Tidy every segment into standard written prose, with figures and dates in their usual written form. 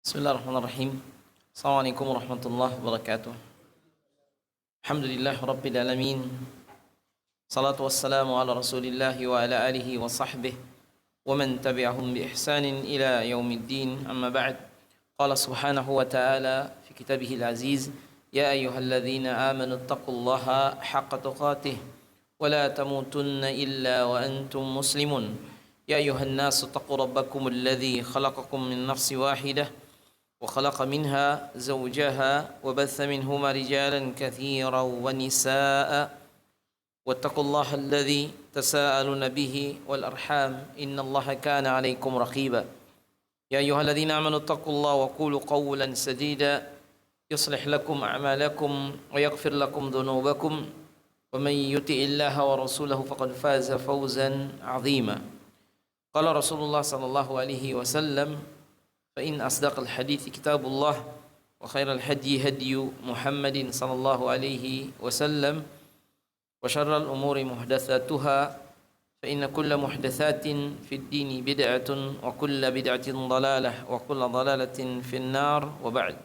Bismillahirrahmanirrahim. Assalamualaikum warahmatullahi wabarakatuh. Alhamdulillah rabbil alamin. Salatu wassalamu ala Rasulillah wa ala alihi wa sahbihi wa man tabi'ahum bi ihsanin ila yaumiddin. Amma ba'd. Qala subhanahu wa ta'ala fi kitabihil aziz, ya ayyuhalladzina amanu taqullaha haqqa tuqatih wa la tamutunna illa wa antum muslimun. Ya ayyuhan nasu taqu rabbakum alladzi khalaqakum min nafsin wahidah وخلق منها زوجها وبث منهما رجالا كثيرا ونساء واتقوا الله الذي تساءلون به والأرحام إن الله كان عليكم رقيبا يا أيها الذين آمنوا اتقوا الله وقولوا قولا سديدا يصلح لكم أعمالكم ويغفر لكم ذنوبكم ومن يطع الله ورسوله فقد فاز فوزا عظيما قال رسول الله صلى الله عليه وسلم فإن أصدق الحديث كتاب الله وخير الهدي هدي محمد صلى الله عليه وسلم وشر الأمور محدثاتها فإن كل محدثات في الدين بدعة وكل بدعة ضلالة وكل ضلالة في النار وبعد.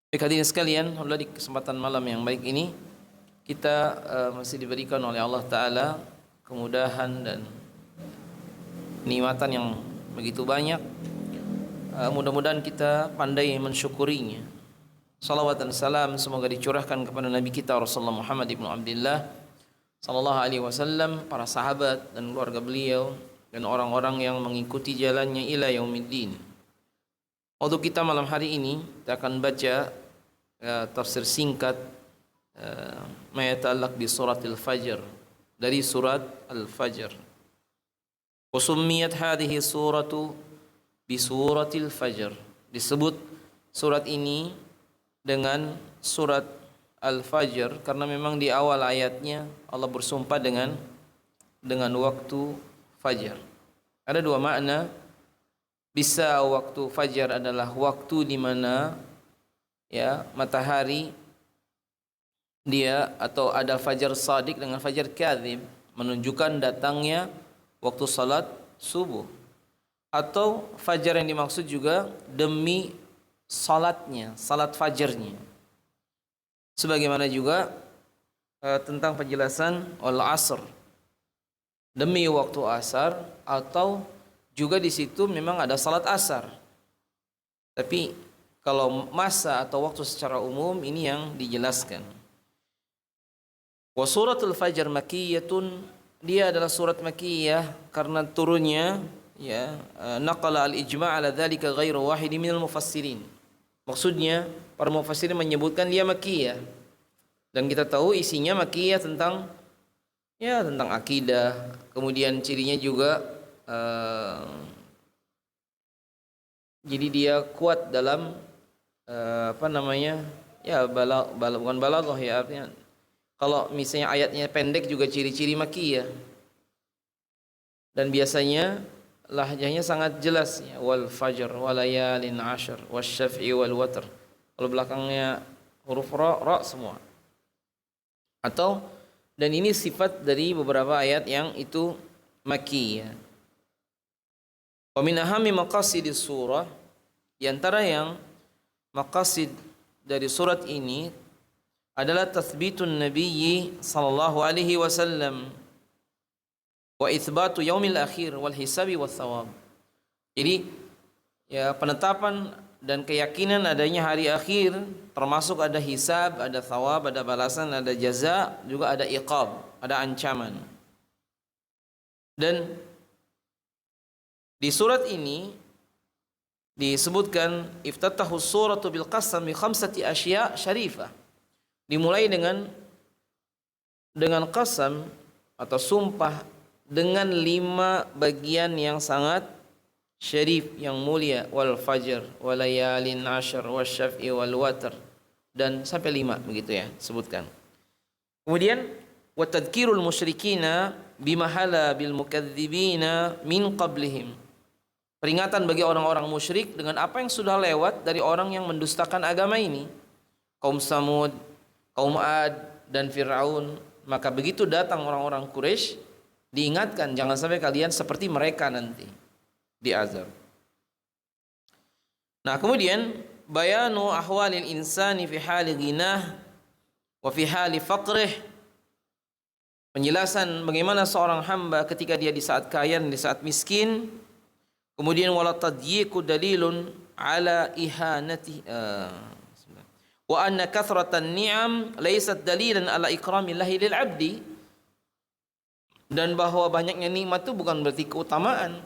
Baik hadirin sekalian, alhamdulillah di kesempatan malam yang baik ini kita masih diberikan oleh Allah Ta'ala kemudahan dan nikmatan yang begitu banyak. Mudah-mudahan kita pandai mensyukurinya. Salawat dan salam semoga dicurahkan kepada Nabi kita Rasulullah Muhammad ibnu Abdullah sallallahu alaihi wasallam, para sahabat dan keluarga beliau dan orang-orang yang mengikuti jalannya ila yaumiddin. Untuk kita malam hari ini kita akan baca tafsir singkat ma yata'allaq bi suratil fajr, dari surat Al-Fajr. Wa summiyat hadhihi suratu bi suratil fajr. Disebut surat ini dengan surat Al-Fajr karena memang di awal ayatnya Allah bersumpah dengan waktu fajar. Ada dua makna. Bisa waktu fajar adalah waktu di mana matahari dia, atau ada fajar shadiq dengan fajar kadzib, menunjukkan datangnya waktu salat subuh. Atau fajar yang dimaksud juga demi salatnya, salat fajarnya. Sebagaimana juga tentang penjelasan al-asr, demi waktu asar, atau juga di situ memang ada salat asar. Tapi kalau masa atau waktu secara umum ini yang dijelaskan. Wa suratul fajr makkiyatun, dia adalah surat makkiyah karena turunnya naqala al-ijma' ala dzalika ghairu wahid minal mufassirin. Maksudnya para mufassirin menyebutkan dia makkiyah. Dan kita tahu isinya makkiyah tentang akidah. Kemudian cirinya juga jadi dia kuat dalam bukan balaghah ya, artinya kalau misalnya ayatnya pendek juga ciri-ciri makkiyah. Dan biasanya lahjahnya sangat jelas, wal fajr walayalin ashr wasyaf'i wal watr. Kalau belakangnya huruf ra semua. Dan ini sifat dari beberapa ayat yang itu makkiyah. Wa min ahammi maqasidis surah, di antara yang maqasid dari surat ini adalah tathbitun nabiyyi sallallahu alaihi wasallam wa itsbatu yaumil akhir wal hisabi was thawab. Jadi penetapan dan keyakinan adanya hari akhir, termasuk ada hisab, ada thawab, ada balasan, ada jaza, juga ada iqab, ada ancaman. Dan di surat ini disebutkan iftatahu suratu bil qasam bi khamsati asya syarifah. Dimulai dengan qasam atau sumpah dengan 5 bagian yang sangat syarif, yang mulia. Wal fajr walayalin ashr wasyaf'i wal watr, dan sampai 5 begitu ya sebutkan. Kemudian wa tadhkirul musyrikina bimahala bil mukadzibina min qablihim, peringatan bagi orang-orang musyrik dengan apa yang sudah lewat dari orang yang mendustakan agama ini, kaum Samud, kaum Ad, dan Fir'aun. Maka begitu datang orang-orang Quraisy, diingatkan jangan sampai kalian seperti mereka nanti diazab. Nah, kemudian bayanu ahwalil insani fi hali ghinah wa fi hali faqrih. Penjelasan bagaimana seorang hamba ketika dia di saat kaya dan di saat miskin. Kemudian wala tadyiqu dalilun ala ihanati wa anna kathratan ni'am laysat dalilan ala ikramillahi lil 'abdi. Dan bahwa banyaknya nikmat itu bukan berarti keutamaan.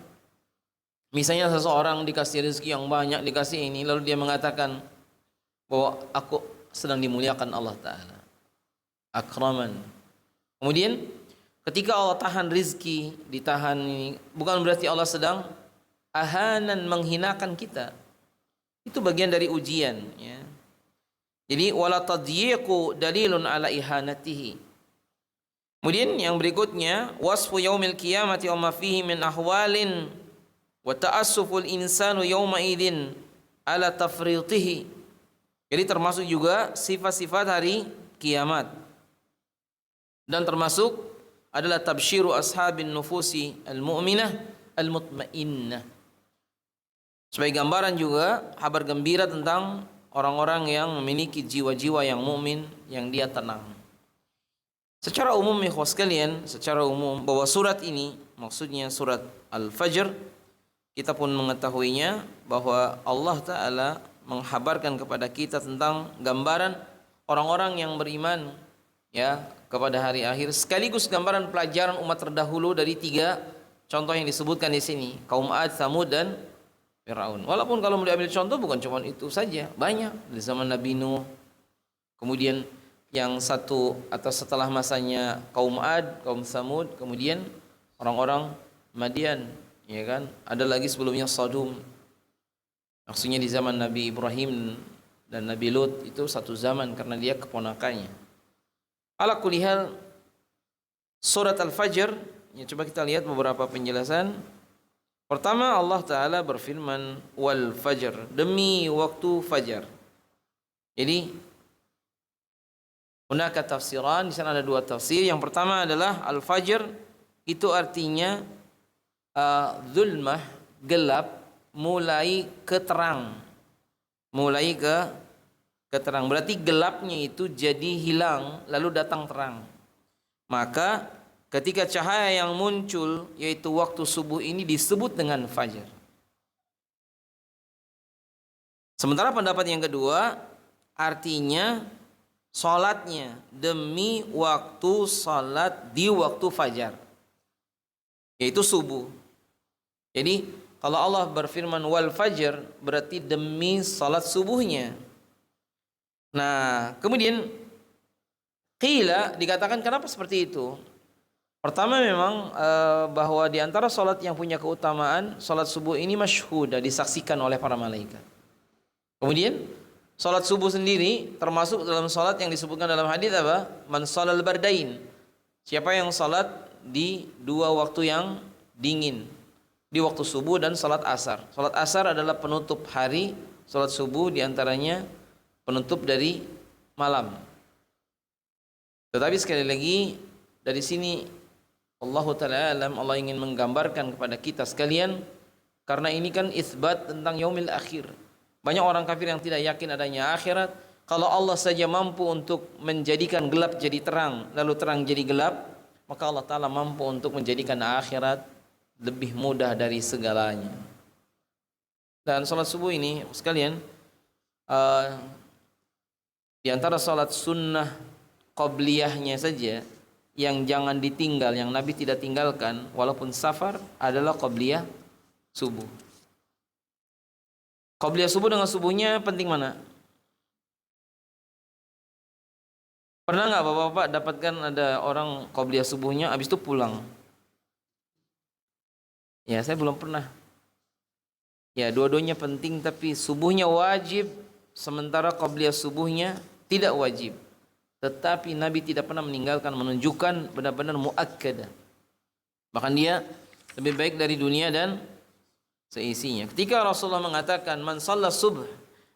Misalnya seseorang dikasih rezeki yang banyak, dikasih ini, lalu dia mengatakan bahwa aku sedang dimuliakan Allah Ta'ala. Akraman. Kemudian ketika Allah tahan rizki, ditahan ini, bukan berarti Allah sedang ahanan, menghinakan kita. Itu bagian dari ujian, ya. Jadi wala tadyiqu dalilun ala ihanatihi. Kemudian yang berikutnya wasfu yaumil qiyamati wa ma fihi min ahwalin wa ta'assuful insanu yawma idzin ala tafritihi. Jadi termasuk juga sifat-sifat hari kiamat. Dan termasuk adalah tabsyiru ashabin nufusi al-mu'minah al-mutmainnah. Sebagai gambaran juga kabar gembira tentang orang-orang yang memiliki jiwa-jiwa yang mukmin, yang dia tenang. Secara umum ikhwas sekalian, secara umum bahwa surat ini maksudnya surat Al-Fajr, kita pun mengetahuinya bahwa Allah Ta'ala menghabarkan kepada kita tentang gambaran orang-orang yang beriman, ya, kepada hari akhir, sekaligus gambaran pelajaran umat terdahulu dari 3 contoh yang disebutkan di sini, kaum Ad, Tsamud dan Firaun. Walaupun kalau mau diambil contoh bukan cuma itu saja, banyak di zaman Nabi Nuh. Kemudian yang satu atau setelah masanya kaum Ad, kaum Tsamud, kemudian orang-orang Madian, ya kan? Ada lagi sebelumnya Sodom. Maksudnya di zaman Nabi Ibrahim dan Nabi Lut itu satu zaman karena dia keponakannya. Ala kulli hal, surat Al-Fajr, ya, coba kita lihat beberapa penjelasan. Pertama, Allah Ta'ala berfirman wal fajr, demi waktu fajar. Jadi hunaka tafsiran, di sana ada 2 tafsir. Yang pertama adalah al-fajr itu artinya zulmah, gelap, mulai ke terang. Mulai ke terang. Berarti gelapnya itu jadi hilang lalu datang terang. Maka ketika cahaya yang muncul yaitu waktu subuh ini disebut dengan fajar. Sementara pendapat yang kedua artinya salatnya, demi waktu salat di waktu fajar, yaitu subuh. Jadi kalau Allah berfirman wal fajr berarti demi salat subuhnya. Nah, kemudian qila, dikatakan kenapa seperti itu? Pertama memang bahwa di antara salat yang punya keutamaan, salat subuh ini masyhuda, disaksikan oleh para malaikat. Kemudian salat subuh sendiri termasuk dalam salat yang disebutkan dalam hadis apa? Man shalal bardain. Siapa yang salat di 2 waktu yang dingin, di waktu subuh dan salat asar. Salat asar adalah penutup hari, salat subuh diantaranya penutup dari malam. Tetapi sekali lagi dari sini Allah Ta'ala alam, Allah ingin menggambarkan kepada kita sekalian, karena ini kan isbat tentang yaumil akhir. Banyak orang kafir yang tidak yakin adanya akhirat. Kalau Allah saja mampu untuk menjadikan gelap jadi terang, lalu terang jadi gelap, maka Allah Ta'ala mampu untuk menjadikan akhirat lebih mudah dari segalanya. Dan salat subuh ini sekalian, di antara salat sunnah qabliyahnya saja yang jangan ditinggal, yang Nabi tidak tinggalkan walaupun safar, adalah qabliyah subuh. Qabliyah subuh dengan subuhnya penting mana? Pernah nggak bapak-bapak dapatkan ada orang qabliyah subuhnya habis itu pulang? Ya, saya belum pernah. Ya, dua-duanya penting, tapi subuhnya wajib, sementara qabliyah subuhnya tidak wajib. Tetapi Nabi tidak pernah meninggalkan, menunjukkan benar-benar muakkadah. Bahkan dia lebih baik dari dunia dan seisinya. Ketika Rasulullah mengatakan man shalla subh,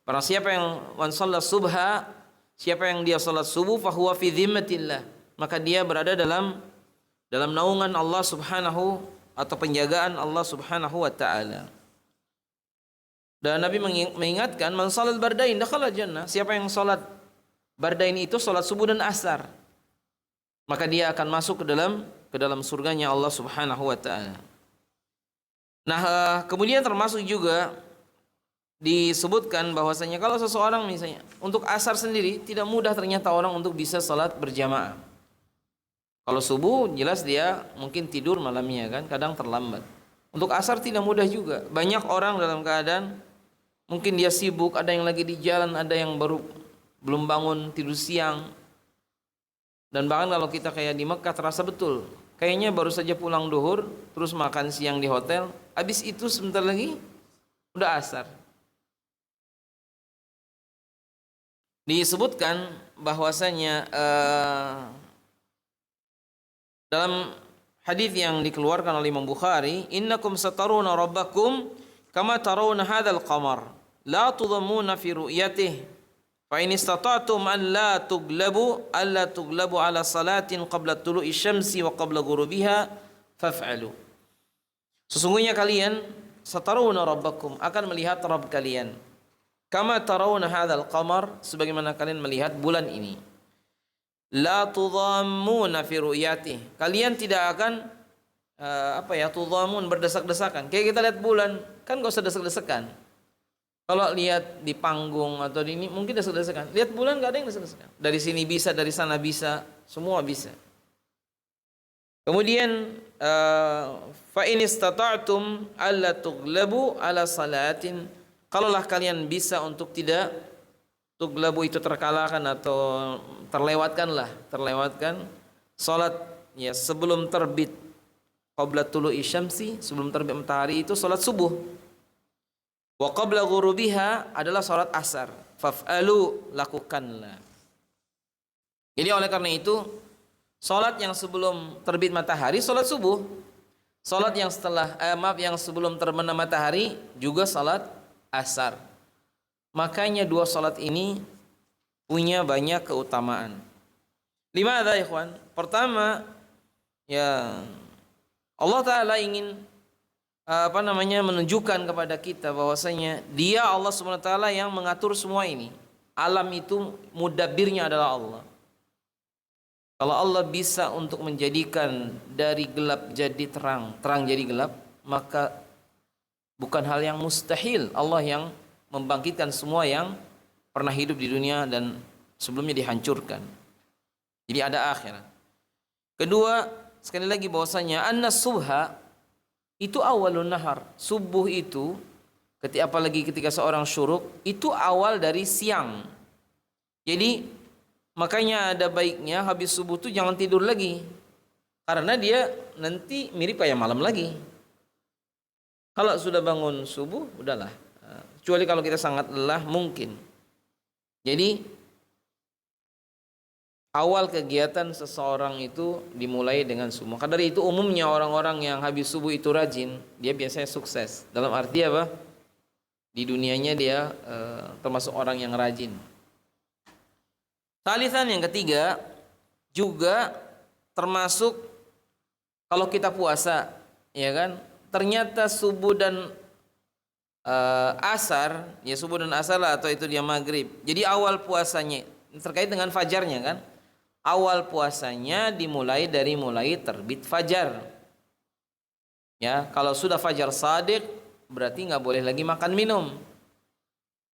para siapa yang man shalla subha, siapa yang dia salat subuh, fahuwa fi dhimmatillah, maka dia berada dalam naungan Allah Subhanahu atau penjagaan Allah Subhanahu wa taala. Dan Nabi mengingatkan, man salat bardain dakhala jannah. Siapa yang salat bardain itu salat subuh dan asar, maka dia akan masuk ke dalam surganya Allah Subhanahu wa taala. Nah, kemudian termasuk juga disebutkan bahwasanya kalau seseorang misalnya untuk asar sendiri tidak mudah ternyata orang untuk bisa salat berjamaah. Kalau subuh jelas dia mungkin tidur malamnya kan, kadang terlambat. Untuk asar tidak mudah juga. Banyak orang dalam keadaan mungkin dia sibuk, ada yang lagi di jalan, ada yang baru belum bangun tidur siang. Dan bahkan kalau kita kayak di Mekah terasa betul. Kayaknya baru saja pulang duhur, terus makan siang di hotel, habis itu sebentar lagi udah asar. Disebutkan bahwasanya dalam hadis yang dikeluarkan oleh Imam Bukhari, innakum sataruna rabbakum kama tarawna hadzal qamar la tudhammuna fi ru'yatihi fa in istata'tum an la tuglabu ala salatin qabla tulu'i syamsi wa qabla ghurubiha faf'alu. Sesungguhnya kalian sataruna rabbakum akan melihat Rabb kalian kama tarawna hadzal qamar sebagaimana kalian melihat bulan ini. La tudhammuna fi ru'yatihi. Kalian tidak akan tudhamun berdesak-desakan. Kayak kita lihat bulan, kan enggak usah desak-desakan. Kalau lihat di panggung atau di ini mungkin desak-desakan. Lihat bulan enggak ada yang desak-desakan. Dari sini bisa, dari sana bisa, semua bisa. Kemudian fa in istata'tum alla tuglabu ala salatin. Kalaulah kalian bisa untuk tidak tuglabu itu terkalahkan atau terlewatkan salat ya sebelum terbit qabla tulu'i syamsi, sebelum terbit matahari itu salat subuh. Wa qabla ghurubiha adalah salat asar. Faf'alu, lakukanlah. Jadi oleh karena itu salat yang sebelum terbit matahari salat subuh. Salat yang yang sebelum terbenam matahari juga salat asar. Makanya dua salat ini punya banyak keutamaan. Limadha ikhwan? Pertama, ya Allah Ta'ala ingin menunjukkan kepada kita bahwasanya Dia Allah Subhanahu wa taala yang mengatur semua ini. Alam itu mudabbirnya adalah Allah. Kalau Allah bisa untuk menjadikan dari gelap jadi terang, terang jadi gelap, maka bukan hal yang mustahil Allah yang membangkitkan semua yang pernah hidup di dunia dan sebelumnya dihancurkan. Jadi ada akhirat. Kedua, sekali lagi bahwasanya subha itu awalun nahar. Subuh itu apalagi ketika seorang syuruk itu awal dari siang. Jadi makanya ada baiknya habis subuh itu jangan tidur lagi. Karena dia nanti mirip kayak malam lagi. Kalau sudah bangun subuh udahlah. Kecuali kalau kita sangat lelah mungkin. Jadi awal kegiatan seseorang itu dimulai dengan subuh. Maka dari itu umumnya orang-orang yang habis subuh itu rajin, dia biasanya sukses. Dalam arti apa? Di dunianya dia termasuk orang yang rajin. Salisan yang ketiga juga termasuk kalau kita puasa, ya kan? Ternyata subuh dan asar, ya subuh dan asar lah atau itu dia maghrib. Jadi awal puasanya terkait dengan fajarnya kan? Awal puasanya dimulai dari terbit fajar. Ya, kalau sudah fajar shadiq berarti nggak boleh lagi makan minum.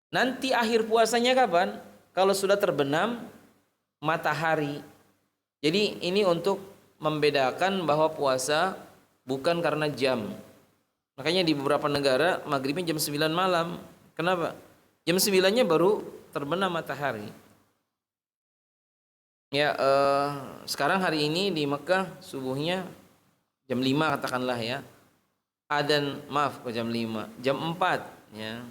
Nanti akhir puasanya kapan? Kalau sudah terbenam matahari. Jadi ini untuk membedakan bahwa puasa bukan karena jam. Makanya di beberapa negara maghribnya jam 9 malam. Kenapa? Jam 9-nya baru terbenam matahari. Ya, sekarang hari ini di Mekah subuhnya jam 5 katakanlah ya. Adzan jam 5, jam 4 ya.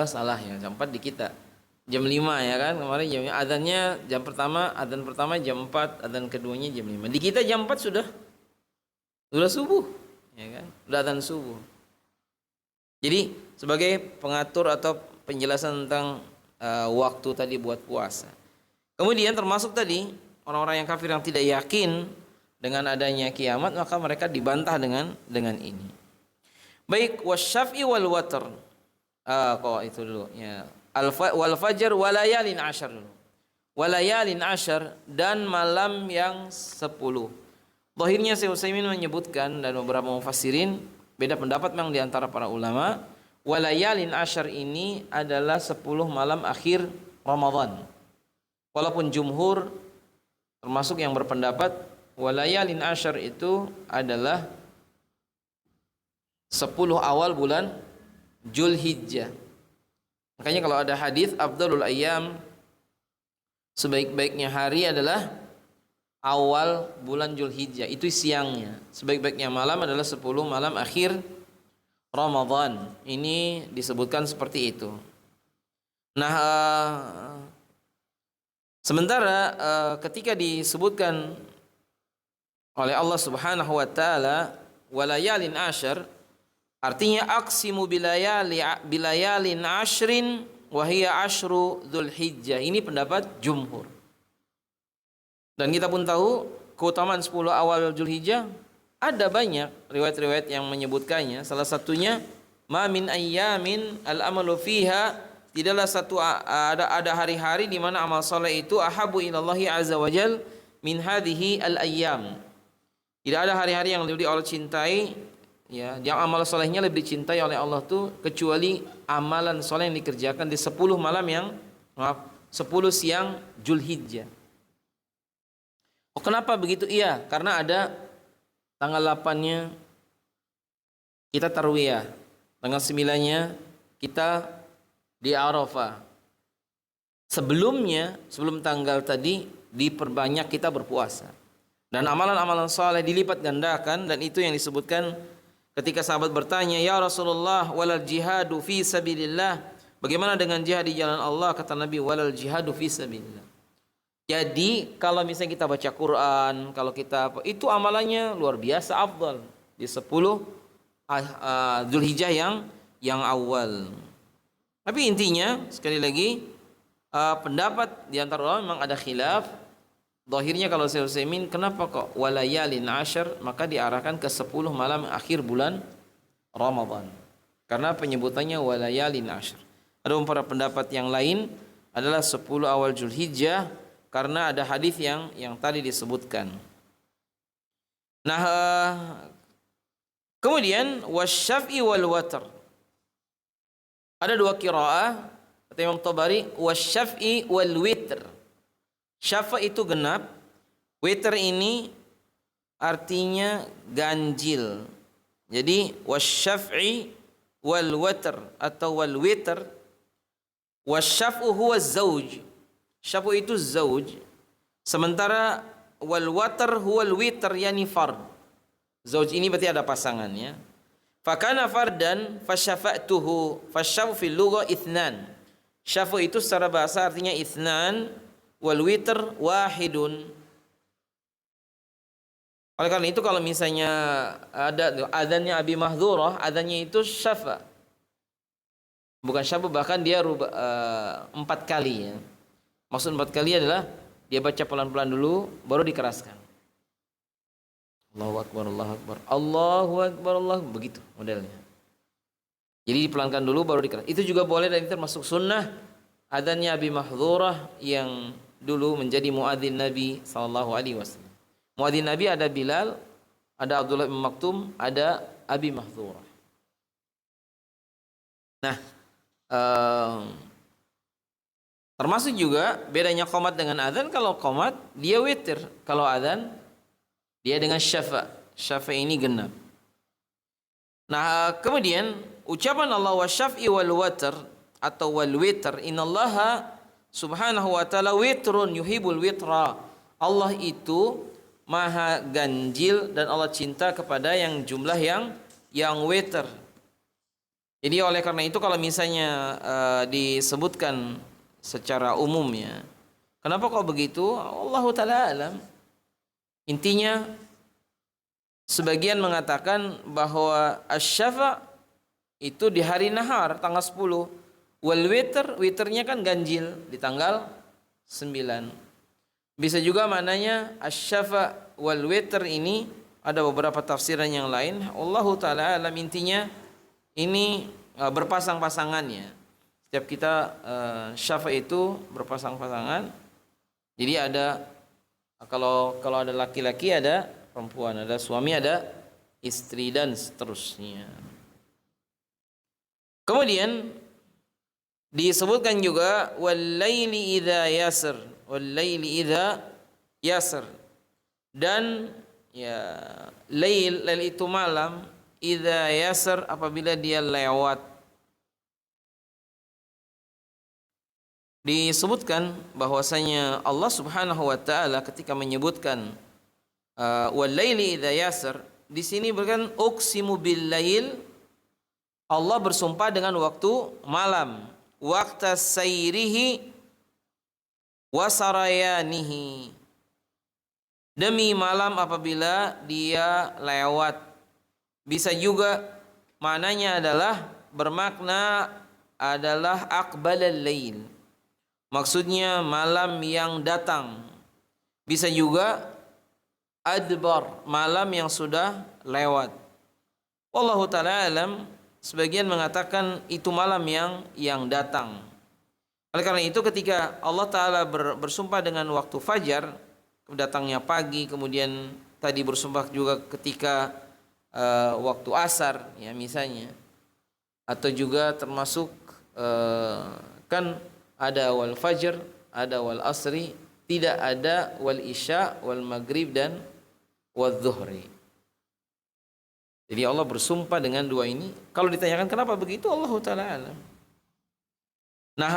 Salah ya, jam 4 di kita. Jam 5 ya kan, kemarin jamnya adzannya adzan pertama jam 4, adzan keduanya jam 5. Di kita jam 4 sudah subuh, ya kan? Sudah adzan subuh. Jadi sebagai pengatur atau penjelasan tentang waktu tadi buat puasa. Kemudian termasuk tadi orang-orang yang kafir yang tidak yakin dengan adanya kiamat, maka mereka dibantah dengan ini. Baik, wasyaf'i wal watr. Kok itu dulu ya. Wal fajr walayalin asyar dulu. Walayalin asyar dan malam yang 10. Zahirnya Syekh Utsaimin menyebutkan dan beberapa mufassirin beda pendapat memang di antara para ulama. Walayalin asyar ini adalah 10 malam akhir Ramadan. Walaupun jumhur termasuk yang berpendapat walayalin asyar itu adalah 10 awal bulan Zulhijjah. Makanya kalau ada hadis afdalul ayyam, sebaik-baiknya hari adalah awal bulan Zulhijjah, itu siangnya. Sebaik-baiknya malam adalah 10 malam akhir Ramadan. Ini disebutkan seperti itu. Nah, sementara ketika disebutkan oleh Allah Subhanahu wa taala walayalin asyar, artinya aqsimu bilayalin ashrin wa hiya asyru Dzulhijjah. Ini pendapat jumhur. Dan kita pun tahu keutamaan 10 awal Dzulhijjah ada banyak riwayat-riwayat yang menyebutkannya. Salah satunya ma min ayyamin al-amalu fiha, tidaklah ada hari-hari di mana amal saleh itu ahabu ilallahi azza wajal min hadhihi al-ayyam. Tidak ada hari-hari yang lebih Allah cintai, ya, yang amal solehnya lebih dicintai oleh Allah tuh kecuali amalan soleh yang dikerjakan di 10 malam yang 10 siang Zulhijjah. Oh, kenapa begitu? Iya, karena ada tanggal 8-nya kita tarwiyah, tanggal 9-nya kita di Arafah. Sebelum tanggal tadi diperbanyak kita berpuasa. Dan amalan-amalan saleh dilipat gandakan, dan itu yang disebutkan ketika sahabat bertanya, "Ya Rasulullah, walal jihadu fi sabilillah?" Bagaimana dengan jihad di jalan Allah? Kata Nabi, "Walal jihadu fi sabilillah." Jadi, kalau misalnya kita baca Quran, kalau kita itu amalannya luar biasa afdal di 10 Dzulhijjah yang awal. Tapi intinya sekali lagi pendapat di antara ulama memang ada khilaf. Zahirnya kalau Syekh Utsaimin, kenapa kok walayalin asyar, maka diarahkan ke 10 malam akhir bulan Ramadan. Karena penyebutannya walayalin asyar. Ada beberapa pendapat yang lain adalah 10 awal Zulhijjah karena ada hadis yang tadi disebutkan. Nah, kemudian wasyaf'i wal watr. Ada dua qiraah kata Imam Tabari, wasyaf'i wal witr. Syafa itu genap, witr ini artinya ganjil. Jadi wasyaf'i wal watr atau wal witr. Wasyaf'u huwa zauj. Syafu itu zauj. Sementara wal watr huwal witr, yani fard. Zauj ini berarti ada pasangannya. Fakana fardan fasyafa'tuhu. Fasyafu fil lugha itsnan. Syafu itu secara bahasa artinya itsnan, wal witr wahidun. Oleh karena itu kalau misalnya ada adzannya Abi Mahdhurah, adzannya itu syafa. Bukan syafa, bahkan dia 4 kali ya. Maksud 4 kali adalah dia baca pelan-pelan dulu baru dikeraskan. Allahu akbar, Allahu akbar, Allahu akbar, Allah, begitu modelnya. Jadi dipelankan dulu baru dikeraskan. Itu juga boleh dan itu termasuk sunnah adzannya Abi Mahdhurah yang dulu menjadi muadzin Nabi sallallahu alaihi wasallam. Muadzin Nabi ada Bilal, ada Abdullah bin Maktum, ada Abi Mahdhurah. Nah, termasuk juga bedanya qomat dengan adzan. Kalau qomat dia witir, kalau adzan dia dengan syafa. Syafa ini genap. Nah, kemudian ucapan Allah wasyaf'i wal watr atau wal witr, innallaha subhanahu wa ta'ala witrun yuhibul witra. Allah itu maha ganjil dan Allah cinta kepada yang jumlah yang witr. Jadi oleh karena itu kalau misalnya disebutkan secara umumnya, kenapa kok begitu? Allah Ta'ala alam. Intinya sebagian mengatakan bahwa asy-syafa' itu di hari nahar tanggal 10. Wal witr, witrnya kan ganjil di tanggal 9. Bisa juga maknanya asy-syafa' wal witr ini ada beberapa tafsiran yang lain. Allah Ta'ala alam. Intinya ini berpasang-pasangannya. Setiap kita syafa itu berpasang-pasangan. Jadi ada kalau ada laki-laki ada perempuan, ada suami ada istri dan seterusnya. Kemudian disebutkan juga wal-laili idza yasr, wal-laili idza yasr. Dan ya lail itu malam, idza yasr apabila dia lewat. Disebutkan bahwasanya Allah Subhanahu wa taala ketika menyebutkan wal-laili idza yasr, di sini berkan uqsimu bil-lail, Allah bersumpah dengan waktu malam, waqta sayrihi wa sarayanihi, demi malam apabila dia lewat. Bisa juga maknanya adalah bermakna adalah aqbalal lail, maksudnya malam yang datang. Bisa juga adbar, malam yang sudah lewat. Wallahu ta'ala alam, sebagian mengatakan itu malam yang datang. Oleh karena itu ketika Allah Ta'ala bersumpah dengan waktu fajar, datangnya pagi, kemudian tadi bersumpah juga ketika waktu asar ya misalnya, atau juga termasuk kan ada wal fajr, ada wal asri, tidak ada wal isya, wal maghrib dan wal zuhri. Jadi Allah bersumpah dengan dua ini. Kalau ditanyakan kenapa begitu, Allah Ta'ala alam. Nah,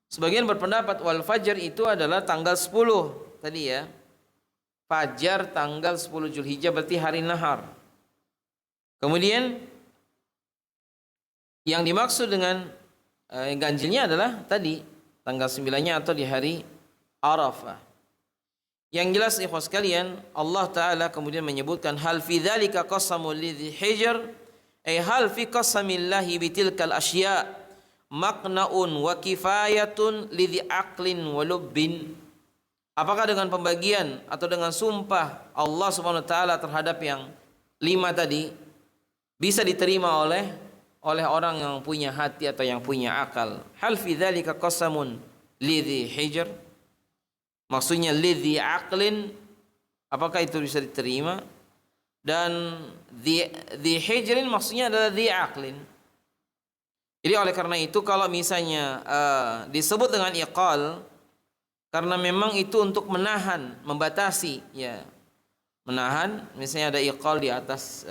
sebagian berpendapat wal fajr itu adalah tanggal 10 tadi ya. Fajar tanggal 10 Zulhijjah berarti hari nahar. Kemudian yang dimaksud dengan ganjilnya adalah tadi tanggal 9-nya atau di hari Arafah. Yang jelas ikhwas sekalian, Allah Ta'ala kemudian menyebutkan hal fi dzalika qasamul lidzi hijr, ay hal fi qasamillahi bitilkal asya maqnaun wa kifayatun lidzi aqlin wa lubbin. Apakah dengan pembagian atau dengan sumpah Allah Subhanahu wa taala terhadap yang 5 tadi bisa diterima oleh orang yang punya hati atau yang punya akal? Hal fi dzalika qasamun lidzi hijr, maksudnya lidzi aqlin, apakah itu bisa diterima? Dan dzi hijrin maksudnya adalah dzi aqlin. Jadi oleh karena itu kalau misalnya disebut dengan iqal, karena memang itu untuk menahan, membatasi ya. Menahan, misalnya ada iqal di atas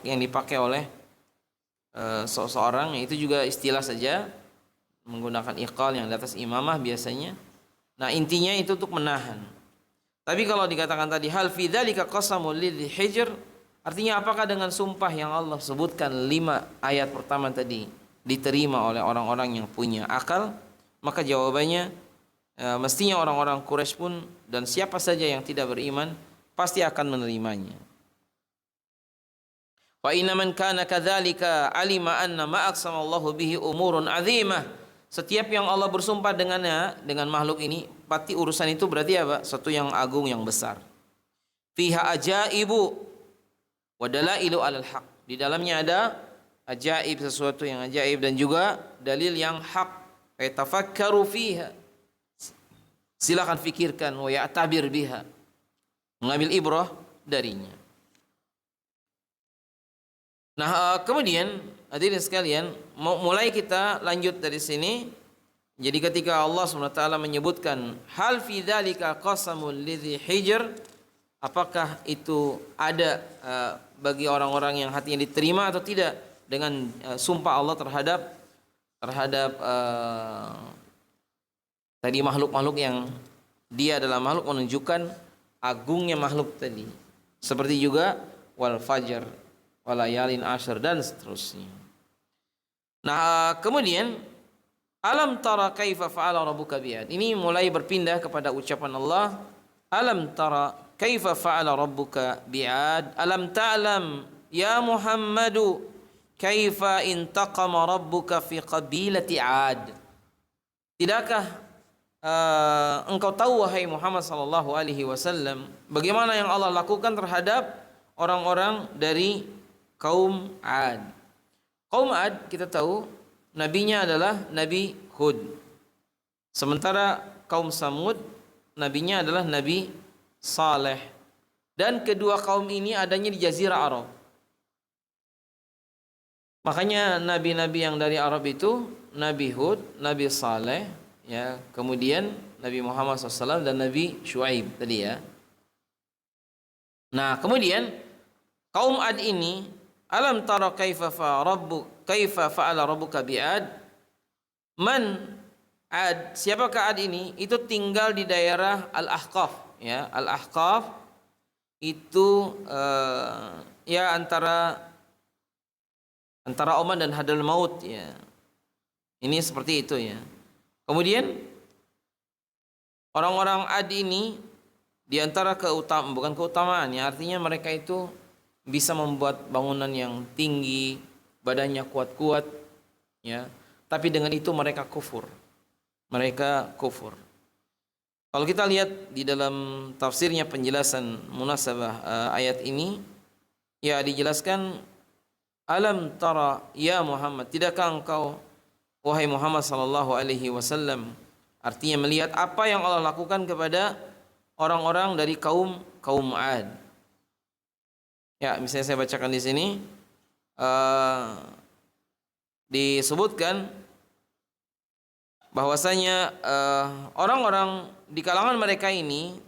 yang dipakai oleh seseorang, itu juga istilah saja, menggunakan iqal yang di atas imamah biasanya. Nah intinya itu untuk menahan. Tapi kalau dikatakan tadi hal fi dzalika qasamul lidzi hijr, artinya apakah dengan sumpah yang Allah sebutkan 5 ayat pertama tadi diterima oleh orang-orang yang punya akal? Maka jawabannya mestinya orang-orang Quraisy pun dan siapa saja yang tidak beriman pasti akan menerimanya. Wa inna man kana kadzalika alima anna ma aqsamallahu bihi umurun azimah. Setiap yang Allah bersumpah dengannya, dengan makhluk ini, pasti urusan itu berarti apa? Satu yang agung, yang besar. Fiha ajaibu wa dalailu alal haq. Di dalamnya ada ajaib, sesuatu yang ajaib, dan juga dalil yang hak. Tafakkaru fiha. Silakan fikirkan, wa ya'tabir biha. Mengambil ibrah darinya. Nah, kemudian hadirin sekalian, mulai kita lanjut dari sini. Jadi ketika Allah SWT menyebutkan hal fi dzalika qasamul lidzi hijr, apakah itu ada bagi orang-orang yang hatinya diterima atau tidak dengan sumpah Allah terhadap tadi makhluk-makhluk yang dia adalah makhluk menunjukkan agungnya makhluk tadi. Seperti juga wal fajr, walayalin ashar dan seterusnya. Nah, kemudian alam tara kaifa fa'ala rabbuka bi'ad. Ini mulai berpindah kepada ucapan Allah, alam tara kaifa fa'ala rabbuka bi'ad. Alam ta'lam ya Muhammadu kaifa intaqama rabbuka fi qabilati 'ad. Tidakkah engkau tahu wahai Muhammad sallallahu alaihi wasallam bagaimana yang Allah lakukan terhadap orang-orang dari kaum Ad. Kaum Ad kita tahu nabinya adalah Nabi Hud. Sementara kaum Samud nabinya adalah Nabi Saleh. Dan kedua kaum ini adanya di Jazirah Arab. Makanya nabi-nabi yang dari Arab itu Nabi Hud, Nabi Saleh, ya, kemudian Nabi Muhammad SAW dan Nabi Syuaib tadi ya. Nah, kemudian kaum Ad ini, alam tara kaifa fa'ala rabbuka bi'ad? Man Ad, siapakah Ad ini? Itu tinggal di daerah Al-Ahqaf, ya. Al-Ahqaf itu ya antara Oman dan Hadramaut, ya. Ini seperti itu, ya. Kemudian orang-orang Ad ini di antara bukan keutamaan, ya, artinya mereka itu bisa membuat bangunan yang tinggi, badannya kuat-kuat, ya. Tapi dengan itu mereka kufur. Mereka kufur. Kalau kita lihat di dalam tafsirnya penjelasan munasabah ayat ini, ya, dijelaskan, alam tara ya Muhammad, tidakkah engkau wahai Muhammad sallallahu alaihi wasallam, artinya melihat apa yang Allah lakukan kepada orang-orang dari kaum Ad. Ya, misalnya saya bacakan di sini disebutkan bahwasanya orang-orang di kalangan mereka ini,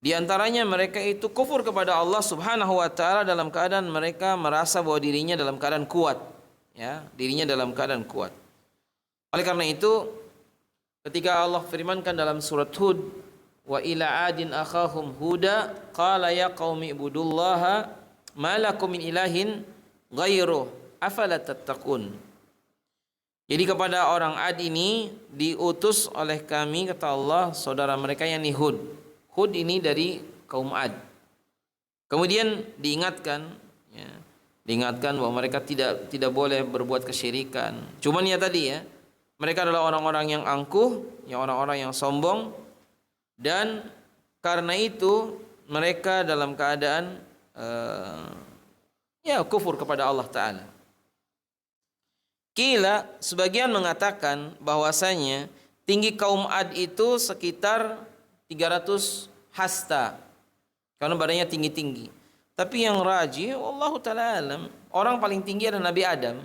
di antaranya mereka itu kufur kepada Allah Subhanahu wa taala dalam keadaan mereka merasa bahwa dirinya dalam keadaan kuat, ya, dirinya dalam keadaan kuat. Oleh karena itu, ketika Allah firmankan dalam surat Hud, wa ila adin akhahum huda qala ya qaumi ibudullaha ma lakum min ilahin ghairuh afala tattaqun. Jadi kepada orang Ad ini diutus oleh kami, kata Allah, saudara mereka yang Hud. Hud ini dari kaum Ad. Kemudian diingatkan, ya, diingatkan bahwa mereka tidak boleh berbuat kesyirikan. Cuman ya tadi, ya, mereka adalah orang-orang yang angkuh, ya, orang-orang yang sombong, dan karena itu mereka dalam keadaan ya kufur kepada Allah Ta'ala. Kila, sebagian mengatakan bahwasanya tinggi kaum Ad itu sekitar 300 hasta, karena badannya tinggi-tinggi. Tapi yang rajih, wallahu ta'ala alam, orang paling tinggi adalah Nabi Adam.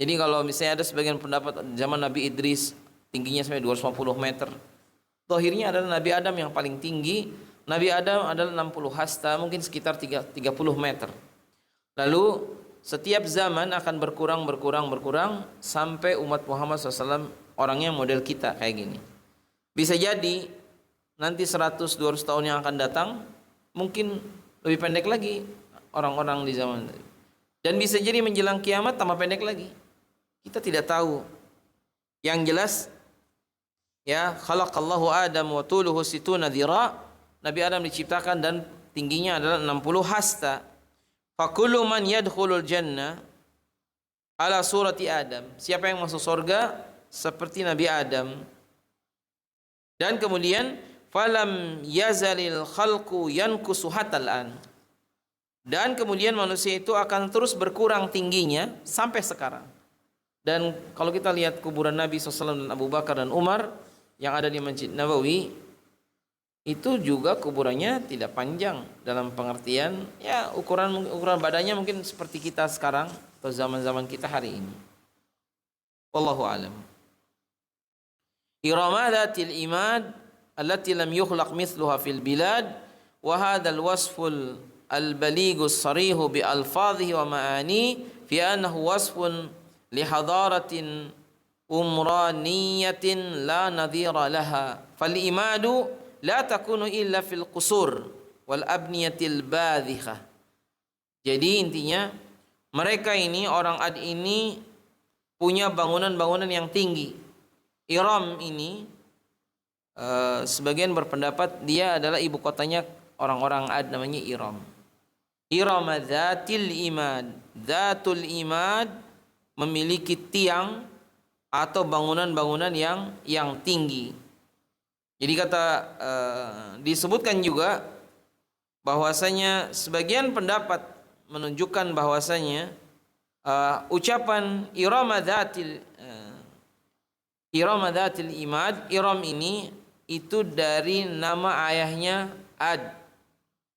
Jadi kalau misalnya ada sebagian pendapat zaman Nabi Idris tingginya sampai 250 meter, zahirnya adalah Nabi Adam yang paling tinggi. Nabi Adam adalah 60 hasta, mungkin sekitar 30 meter. Lalu setiap zaman akan berkurang sampai umat Muhammad SAW orangnya model kita kayak gini. Bisa jadi nanti 100-200 tahun yang akan datang mungkin lebih pendek lagi orang-orang di zaman itu. Dan bisa jadi menjelang kiamat tambah pendek lagi. Kita tidak tahu. Yang jelas, ya, khalaqallahu Adam wa tuluhu situna dhira. Nabi Adam diciptakan dan tingginya adalah 60 hasta. Fakullu man yadkhulul jannah ala surati Adam. Siapa yang masuk surga seperti Nabi Adam. Dan kemudian falam yazalil khalqu yankusu hatal an. Dan kemudian manusia itu akan terus berkurang tingginya sampai sekarang. Dan kalau kita lihat kuburan Nabi SAW dan Abu Bakar dan Umar yang ada di Masjid Nabawi, itu juga kuburannya tidak panjang, dalam pengertian, ya, ukuran badannya mungkin seperti kita sekarang atau zaman-zaman kita hari ini. Wallahu alam. Irama dzatil imad allati lam yukhlaq mithluha fil bilad wa hadzal wasful al-balighus sarihu bi alfadhihi wa ma'ani fi annahu wasfun li hadaratin umraniyatin la nadhira laha fal imadu la takunu illa fil qusur wal abniyatil badhikhah. Jadi intinya mereka ini, orang Ad ini, punya bangunan-bangunan yang tinggi. Iram ini sebagian berpendapat dia adalah ibu kotanya orang-orang Ad, namanya Iram. Iram dzatil imad. Dzatul imad memiliki tiang atau bangunan-bangunan yang tinggi. Jadi disebutkan juga bahwasanya sebagian pendapat menunjukkan bahwasanya ucapan Irama dzatil imad, Iram ini itu dari nama ayahnya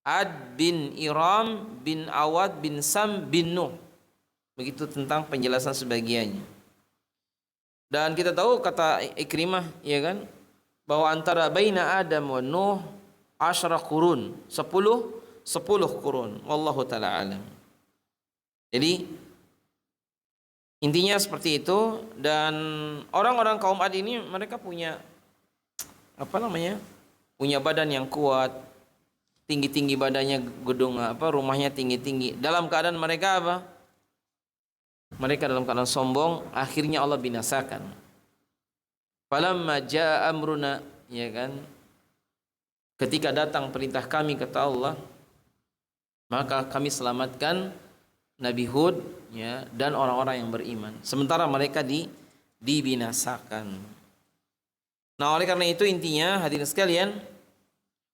Ad bin Iram bin Awad bin Sam bin Nuh. Begitu tentang penjelasan sebagiannya. Dan kita tahu kata Ikrimah, ya kan, bahwa antara baina Adam wa Nuh 10 qurun, 10 qurun. Wallahu taala alam. Jadi intinya seperti itu. Dan orang-orang kaum Ad ini mereka punya punya badan yang kuat, tinggi-tinggi badannya, gedung rumahnya tinggi-tinggi. Dalam keadaan mereka mereka dalam keadaan sombong, akhirnya Allah binasakan. Falamma jaa amruna, ya kan, ketika datang perintah kami, kata Allah, maka kami selamatkan Nabi Hud, ya, dan orang-orang yang beriman, sementara mereka dibinasakan. Nah, oleh karena itu intinya hadirin sekalian,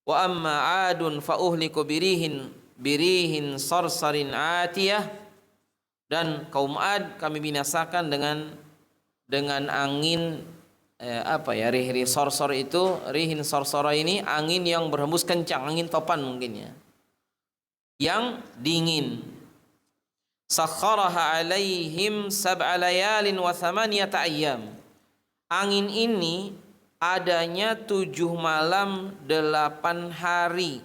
wa amma adun fa uhliku birihin sarsarin atiyah, dan kaum Ad kami binasakan dengan angin rihin sorsor itu, rihin sorsora ini angin yang berhembus kencang, angin topan mungkin ya, yang dingin. Sakharaha alaihim sab'a layalin wa thamaniyata ayyam. Angin ini adanya 7 malam 8 hari.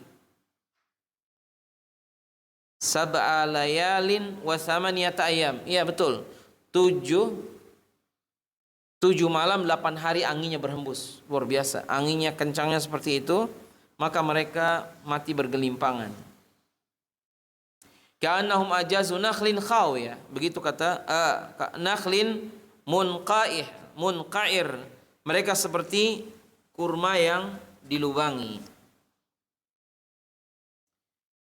Sab'a layalin wa thamaniyata ayyam. Iya betul. 7 malam 8 hari anginnya berhembus. Luar biasa. Anginnya kencangnya seperti itu, maka mereka mati bergelimpangan. Ka'annahum ajazu nakhlin khawiyah. Begitu kata nakhlin munqa'ir. Mereka seperti kurma yang dilubangi.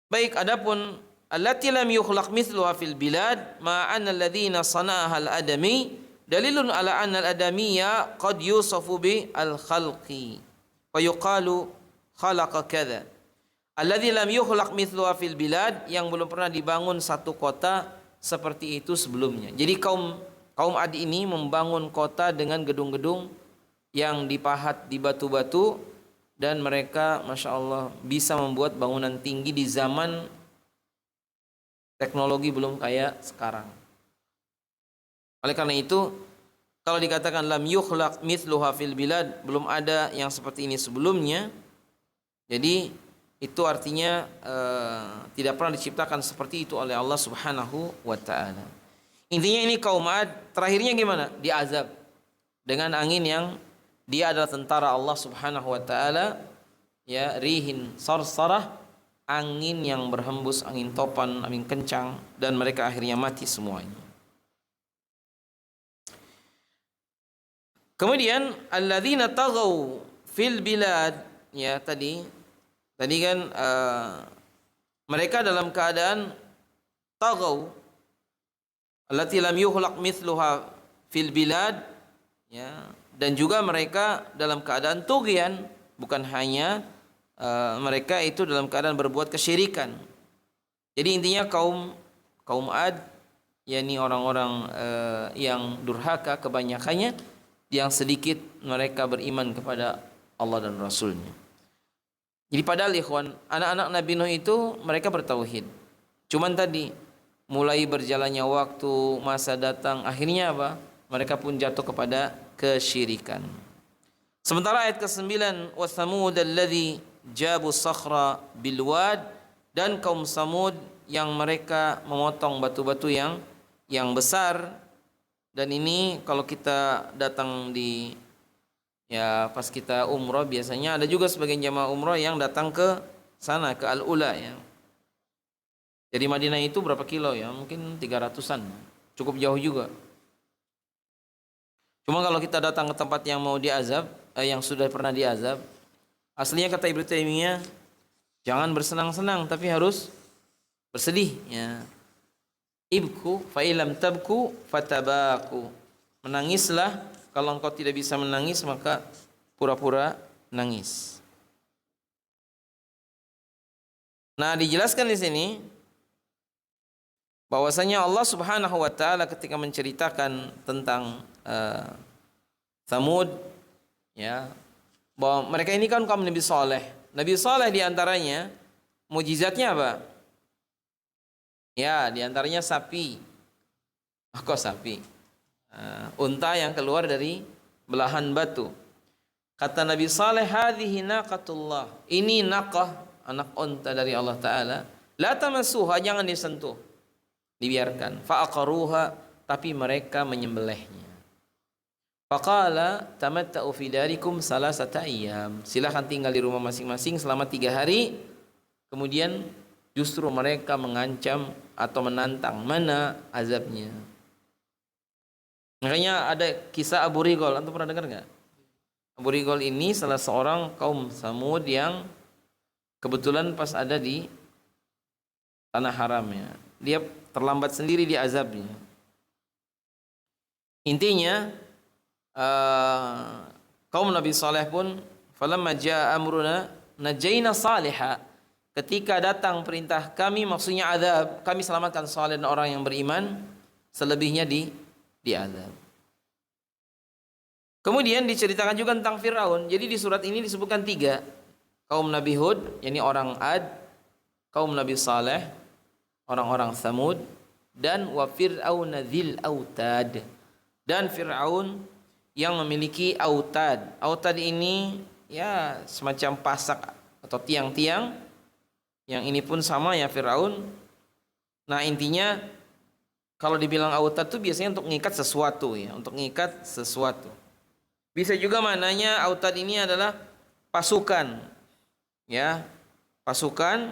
Baik, adapun allati lam yukhlaq mithluha fil bilad ma anna alladhina sana'aha al-adami dalilun ala anna al-adamiyya qad yusafu bi al-khalqi wa yuqalu khalaqa kadza. Alladzi lam yukhlaq mithluha fil bilad, yang belum pernah dibangun satu kota seperti itu sebelumnya. Jadi kaum Ad ini membangun kota dengan gedung-gedung yang dipahat di batu-batu, dan mereka Masya Allah bisa membuat bangunan tinggi di zaman teknologi belum kayak sekarang. Oleh karena itu, kalau dikatakan lam yukhlaq mithluha fil bilad, belum ada yang seperti ini sebelumnya, jadi itu artinya tidak pernah diciptakan seperti itu oleh Allah Subhanahu wa ta'ala. Intinya ini kaum Ad terakhirnya gimana? Diazab dengan angin yang dia adalah tentara Allah Subhanahu wa ta'ala, ya, rihin sarsarah, angin yang berhembus, angin topan, angin kencang, dan mereka akhirnya mati semuanya. Kemudian alladzina taghaw fil bilad, ya, tadi kan mereka dalam keadaan taghaw, allati lam yukhlaq mithluha fil bilad, ya, dan juga mereka dalam keadaan tughyan, bukan hanya mereka itu dalam keadaan berbuat kesyirikan. Jadi intinya kaum Ad, yakni orang-orang yang durhaka kebanyakannya, yang sedikit mereka beriman kepada Allah dan Rasulnya. Jadi padahal ikhwan, anak-anak Nabi Nuh itu mereka bertauhid. Cuman tadi mulai berjalannya waktu, masa datang, akhirnya apa? Mereka pun jatuh kepada kesyirikan. Sementara ayat ke-9, wa thamud alladzi jabu sakhra bil wad, dan kaum Samud yang mereka memotong batu-batu yang besar. Dan ini kalau kita datang pas kita umroh, biasanya ada juga sebagian jamaah umroh yang datang ke sana, ke Al-Ula, ya. Dari Madinah itu berapa kilo ya? Mungkin 300-an. Cukup jauh juga. Cuma kalau kita datang ke tempat yang mau diazab, yang sudah pernah diazab, aslinya kata Ibnu Taimiyah, jangan bersenang-senang tapi harus bersedih, ya. Ibku fa ilam tabku fatabaku. Menangislah, kalau engkau tidak bisa menangis maka pura-pura nangis. Nah, dijelaskan di sini bahwasanya Allah Subhanahu wa taala ketika menceritakan tentang Tsamud, ya, bahwa mereka ini kan kaum Nabi Saleh. Nabi Saleh diantaranya mujizatnya apa? Ya, diantaranya sapi. Kok sapi? Unta yang keluar dari belahan batu. Kata Nabi Saleh, hadhihi naqatullah. Ini naqah, anak unta dari Allah Ta'ala. La tamassuha, jangan disentuh. Dibiarkan. Fa'aqaruha, tapi mereka menyembelihnya. Faqala tamatta'u fi darikum salasata ayyam. Silakan tinggal di rumah masing-masing selama 3 hari. Kemudian justru mereka mengancam atau menantang mana azabnya. Makanya ada kisah Abu Rigol. Antum pernah dengar enggak? Abu Rigol ini salah seorang kaum Tsamud yang kebetulan pas ada di tanah haramnya. Dia terlambat sendiri di azabnya. Intinya kaum Nabi Saleh pun falamma jaa amruna najayna Salihah. Ketika datang perintah kami, maksudnya azab, kami selamatkan Saleh dan orang yang beriman, selebihnya diazab. Kemudian diceritakan juga tentang Fir'aun. Jadi di surat ini disebutkan 3. Kaum Nabi Hud, yakni orang Ad, kaum Nabi Saleh, orang-orang Tsamud, dan wa Fir'auna dzil autad. Dan Fir'aun yang memiliki autad. Autad ini ya semacam pasak atau tiang-tiang. Yang ini pun sama ya Fir'aun. Nah, intinya kalau dibilang autad itu biasanya untuk mengikat sesuatu ya, untuk mengikat sesuatu. Bisa juga maknanya autad ini adalah pasukan, ya, pasukan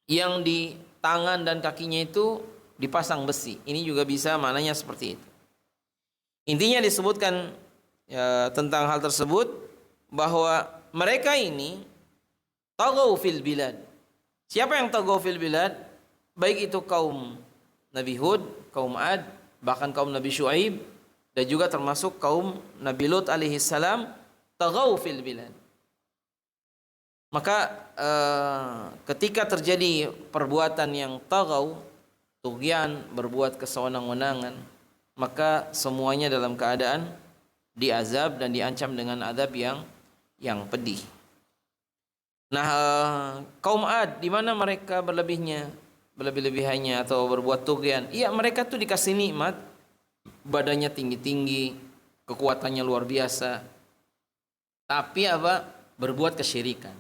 yang di tangan dan kakinya itu dipasang besi. Ini juga bisa maknanya seperti itu. Intinya disebutkan ya, tentang hal tersebut bahwa mereka ini tagaw fil bilad. Siapa yang tagaw fil bilad? Baik itu kaum Nabi Hud, kaum Ad, bahkan kaum Nabi Syuaib, dan juga termasuk kaum Nabi Lut alaihi salam, tagaw fil bilad. Maka ketika terjadi perbuatan yang tagaw, tughyan, berbuat kesewenang-wenangan, maka semuanya dalam keadaan diazab dan diancam dengan azab yang pedih. Nah, kaum Ad, di mana mereka berlebih-lebihannya atau berbuat tughyan? Iya, mereka tuh dikasih nikmat, badannya tinggi-tinggi, kekuatannya luar biasa, tapi apa? Berbuat kesyirikan.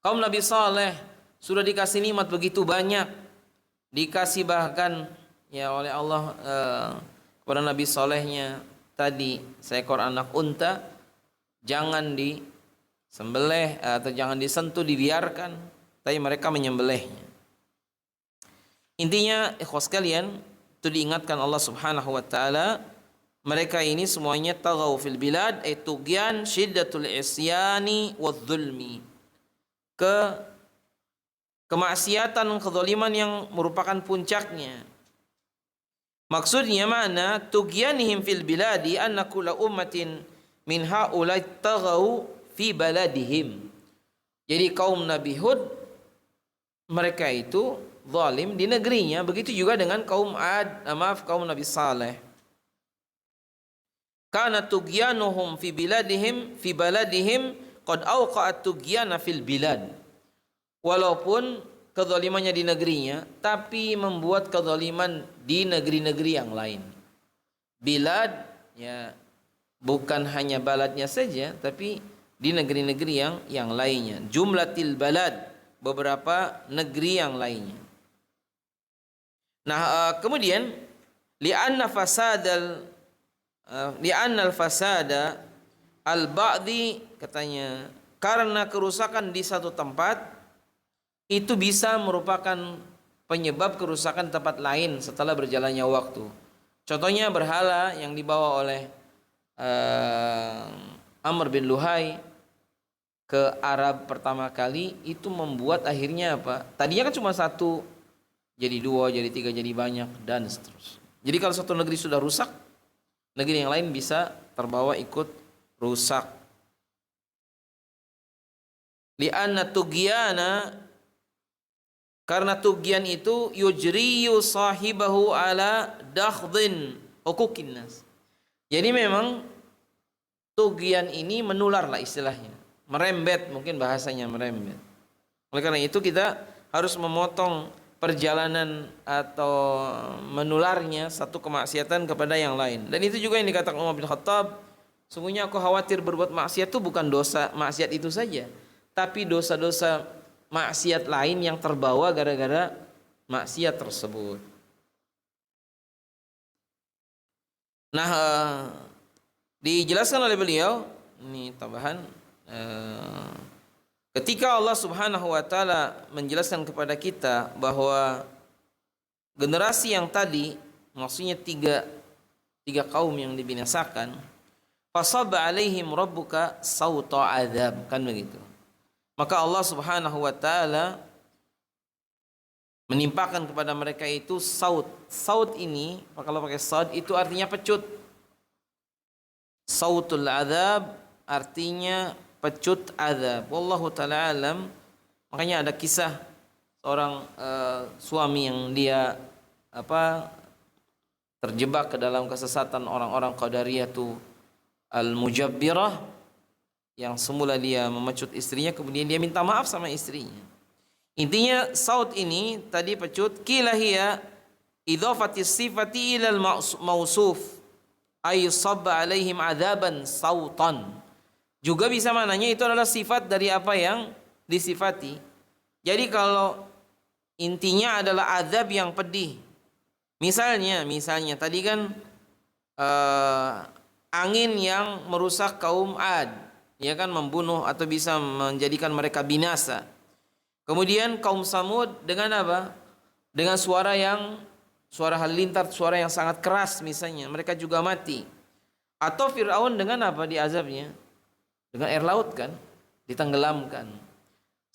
Kaum Nabi Saleh sudah dikasih nikmat begitu banyak, dikasih bahkan ya oleh Allah kepada Nabi Salehnya tadi seekor anak unta, jangan disembelih atau jangan disentuh, dibiarkan, tapi mereka menyembelihnya. Intinya ikhwas sekalian, itu diingatkan Allah Subhanahu wa taala, mereka ini semuanya tagaw fil bilad, tughyan syiddatul isyani wadh-dhulmi. Kemaksiatan, kezaliman yang merupakan puncaknya. Maksudnya mana? Tughyanihim fil biladi anna kulla ummatin min haula'i tagaw fi baladihim. Jadi kaum Nabi Hud mereka itu zalim di negerinya, begitu juga dengan kaum kaum Nabi Saleh. Kana tughyanuhum fi baladihim qad awqa'at tughyana fil bilad. Walaupun kezalimannya di negerinya, tapi membuat kezaliman di negeri-negeri yang lain. Bilad ya bukan hanya baladnya saja, tapi di negeri-negeri yang lainnya. Jumlatil balad, beberapa negeri yang lainnya. Nah, kemudian li'anna al-fasada al-ba'di, katanya, karena kerusakan di satu tempat itu bisa merupakan penyebab kerusakan tempat lain setelah berjalannya waktu. Contohnya berhala yang dibawa oleh Amr bin Luhai ke Arab pertama kali, itu membuat akhirnya apa? Tadinya kan cuma satu, jadi 2, jadi 3, jadi banyak, dan seterusnya. Jadi kalau satu negeri sudah rusak, negeri yang lain bisa terbawa ikut rusak. Li'anna tughyana Karena tughyan itu yujriyu sahibahu ala dakhdin huquqin nas. Jadi memang tughyan ini menular lah istilahnya. Merembet, mungkin bahasanya merembet. Oleh karena itu kita harus memotong perjalanan atau menularnya satu kemaksiatan kepada yang lain. Dan itu juga yang dikatakan Umar bin Khattab, sungguhnya aku khawatir berbuat maksiat itu bukan dosa maksiat itu saja, tapi dosa-dosa maksiat lain yang terbawa gara-gara maksiat tersebut. Nah, dijelaskan oleh beliau, ini tambahan, ketika Allah Subhanahu wa taala menjelaskan kepada kita bahwa generasi yang tadi, maksudnya tiga kaum yang dibinasakan, fasabba alaihim rabbuka sauta adzab, kan begitu. Maka Allah Subhanahu wa taala menimpakan kepada mereka itu saut. Saut ini kalau pakai saut itu artinya pecut. Sautul adzab artinya pecut azab. Wallahu taala alam. Makanya ada kisah seorang suami yang dia terjebak ke dalam kesesatan orang-orang Qadariyatu al-Mujabbirah, yang semula dia memecut istrinya, kemudian dia minta maaf sama istrinya. Intinya saut ini tadi pecut, kilahiyya idhafatis sifati ilal mausuf ay sabba alaihim adzaban sautan. Juga bisa maknanya itu adalah sifat dari apa yang disifati. Jadi kalau intinya adalah azab yang pedih. Misalnya tadi kan angin yang merusak kaum Ad, ya kan, membunuh atau bisa menjadikan mereka binasa. Kemudian kaum Samud dengan apa? Dengan suara halilintar, suara yang sangat keras misalnya, mereka juga mati. Atau Fir'aun dengan apa diazabnya? Dengan air laut kan, ditenggelamkan.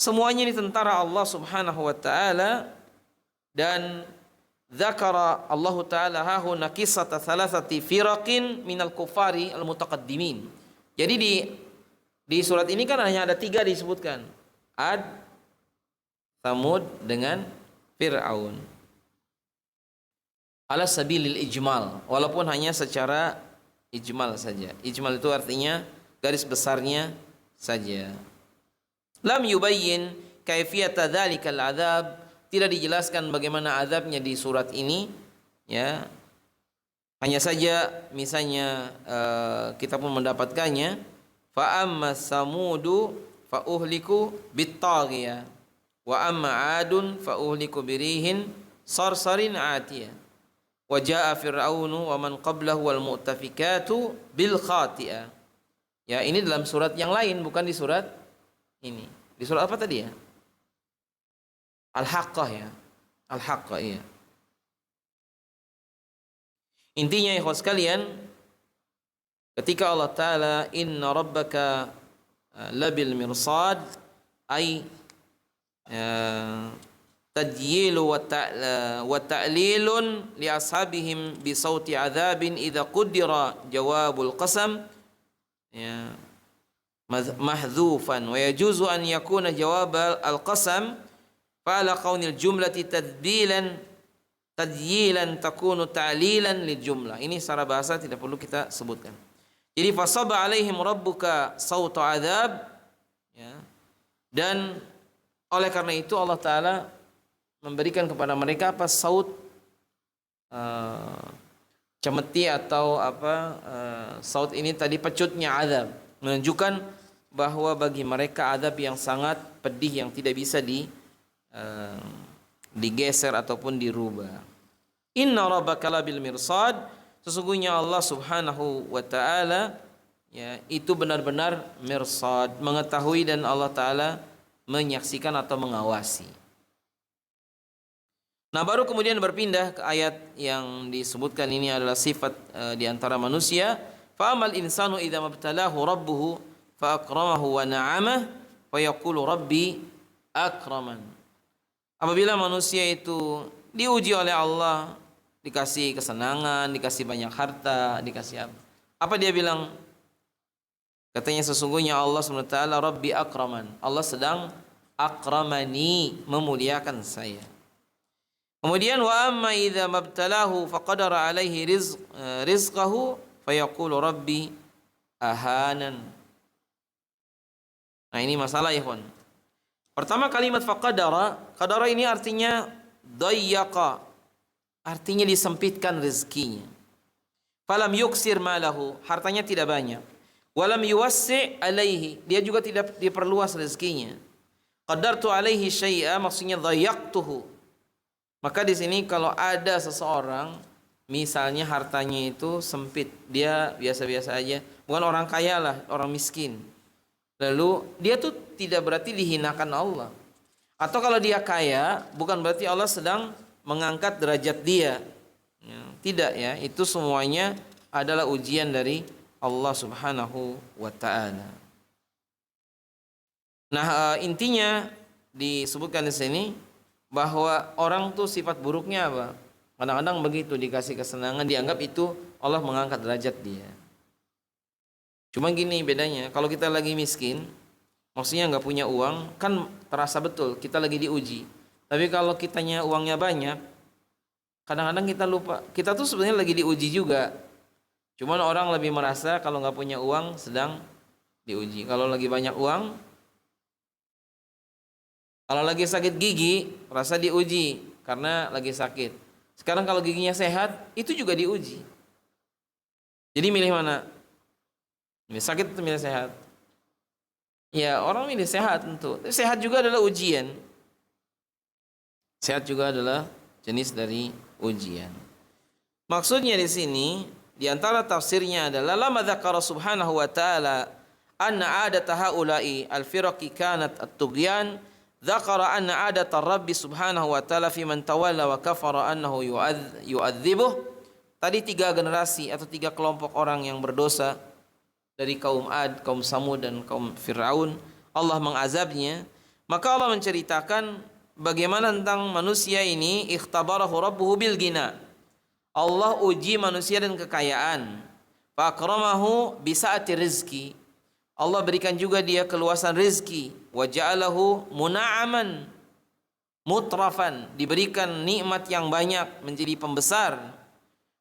Semuanya ini tentara Allah Subhanahu wa taala. Dan zakara Allah taala hahuna qissata thalathati firaqin minal kufari al mutaqaddimin. Jadi di surat ini kan hanya ada 3 disebutkan. Ad, Samud dengan Fir'aun. Ala sabilil ijmal, walaupun hanya secara ijmal saja. Ijmal itu artinya garis besarnya saja. Lam yubayyin kaifiyata dzalikal adzab, tidak dijelaskan bagaimana azabnya di surat ini, ya. Hanya saja misalnya kita pun mendapatkannya, fa amma samudu fa uhliku bittaghiyah wa amma adun fa uhliku birihin sarsarin atiyah wa jaa fir'aunu wa man qablahu wal mu'tafikatu bil khati'ah. Ya, ini dalam surat yang lain, bukan di surat ini. Di surat apa tadi ya? Al-Haqqah ya. Al-Haqqah, iya. Intinya ya ikhwas sekalian, ketika Allah Ta'ala inna rabbaka labil mirsad, ay tadyilu wa ta'lilun li ashabihim bi sauti adzabin idza qaddara jawabul qasam, ya, mahdhufan, wa yajuzu an yakuna jawab al-qasam fa'ala qaunil jumlati tadyilan takunu ta'lilan lil jumlah. Ini secara bahasa tidak perlu kita sebutkan. Jadi fasaba alaihim rabbuka sautu adzab, ya. Dan oleh karena itu Allah Ta'ala memberikan kepada mereka apa? Saut cemeti atau saut ini tadi pecutnya azab, menunjukkan bahwa bagi mereka azab yang sangat pedih yang tidak bisa digeser ataupun dirubah. Inna rabbaka labil mirsad, sesungguhnya Allah Subhanahu wa taala, ya, itu benar-benar mirsad, mengetahui, dan Allah Ta'ala menyaksikan atau mengawasi. Nah, baru kemudian berpindah ke ayat yang disebutkan ini adalah sifat di antara manusia. Fa'amal insanu idza mabtalahu rabbuhu fa akramahu wa na'amah fa yaqulu rabbi akraman. Apabila manusia itu diuji oleh Allah, dikasih kesenangan, dikasih banyak harta, dikasih apa? Apa dia bilang? Katanya sesungguhnya Allah SWT Rabbi akraman. Allah sedang akramani, memuliakan saya. Kemudian wa amma idza mabtalahu faqadara alaihi rizqahu fayaqulu rabbi ahanan. Nah, ini masalah ya, ikhwan. Pertama kalimat faqadara, qadara ini artinya dayyaqa, artinya disempitkan rezekinya. Falam yuksir malahu, hartanya tidak banyak. Walam yuwassi' alaihi, dia juga tidak diperluas rezekinya. Qadartu alaihi syai'a, maksudnya dayyaqtuhu. Maka di sini kalau ada seseorang misalnya hartanya itu sempit, dia biasa-biasa aja, bukan orang kaya lah, orang miskin. Lalu dia tuh tidak berarti dihinakan Allah. Atau kalau dia kaya, bukan berarti Allah sedang mengangkat derajat dia. Ya, tidak ya, itu semuanya adalah ujian dari Allah Subhanahu wa taala. Nah, intinya disebutkan di sini bahwa orang tuh sifat buruknya apa? Kadang-kadang begitu, dikasih kesenangan dianggap itu Allah mengangkat derajat dia. Cuma gini bedanya, kalau kita lagi miskin, maksudnya nggak punya uang, kan terasa betul kita lagi diuji. Tapi kalau kitanya uangnya banyak, kadang-kadang kita lupa, kita tuh sebenarnya lagi diuji juga. Cuman orang lebih merasa kalau nggak punya uang sedang diuji. Kalau lagi banyak uang, kalau lagi sakit gigi, rasa diuji karena lagi sakit. Sekarang kalau giginya sehat, itu juga diuji. Jadi milih mana? Milih sakit atau milih sehat? Ya, orang milih sehat tentu. Sehat juga adalah ujian. Sehat juga adalah jenis dari ujian. Maksudnya di sini, di antara tafsirnya adalah lama dzakara subhanahu wa ta'ala anna adata haula'i al-firaqi kanat at-tughyan. Dzakara anna adata Rabbi subhanahu wa ta'ala fi man tawalla wa kafara annahu yu'adzibuh. Tadi 3 generasi atau 3 kelompok orang yang berdosa dari kaum Ad, kaum Samud dan kaum Fir'aun, Allah mengazabnya. Maka Allah menceritakan bagaimana tentang manusia ini, ikhtabarahu rabbuhu bil ghina. Allah uji manusia dengan kekayaan. Fa akramahu bi sa'ati rizki. Allah berikan juga dia keluasan rezeki. Wa ja'alahu muna'aman mutrafan, diberikan nikmat yang banyak, menjadi pembesar.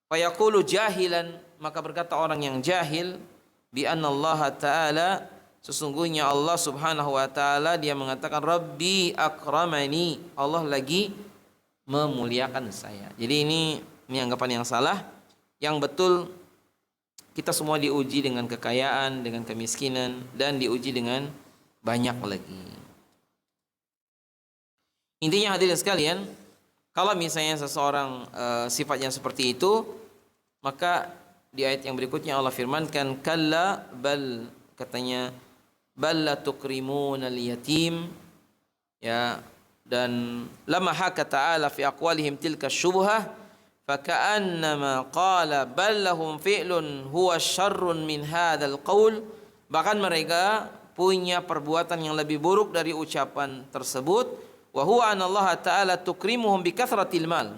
Fa yaqulu jahilan, maka berkata orang yang jahil, bi anna Allah taala, sesungguhnya Allah Subhanahu wa taala dia mengatakan Rabbi akramani, Allah lagi memuliakan saya. Jadi ini anggapan yang salah. Yang betul, kita semua diuji dengan kekayaan, dengan kemiskinan, dan diuji dengan banyak lagi. Intinya hadirin sekalian, kalau misalnya seseorang sifatnya seperti itu, maka di ayat yang berikutnya Allah firmankan, kalla bal, katanya bal la tukrimunal yatim, ya, dan lama haka ta'ala fi aqwalihim tilka syubhah faka'annama qala bal lahum fi'lun huwa syarrun min hadzal qaul. Bahkan mereka punya perbuatan yang lebih buruk dari ucapan tersebut. Wa huwa anallaha ta'ala tukrimuhum bi kathratil mal.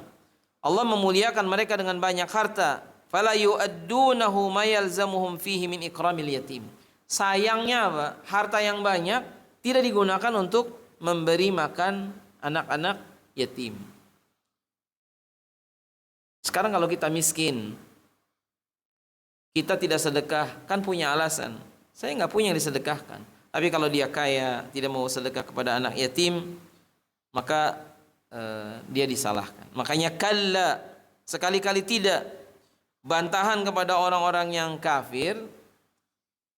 Allah memuliakan mereka dengan banyak harta. Fala yu'addunahu ma yalzamuhum fihi min ikramil yatim. Sayangnya apa? Harta yang banyak tidak digunakan untuk memberi makan anak-anak yatim. Sekarang kalau kita miskin, kita tidak sedekah, kan punya alasan. Saya nggak punya yang disedekahkan. Tapi kalau dia kaya, tidak mau sedekah kepada anak yatim, maka dia disalahkan. Makanya kalla, sekali-kali tidak. Bantahan kepada orang-orang yang kafir,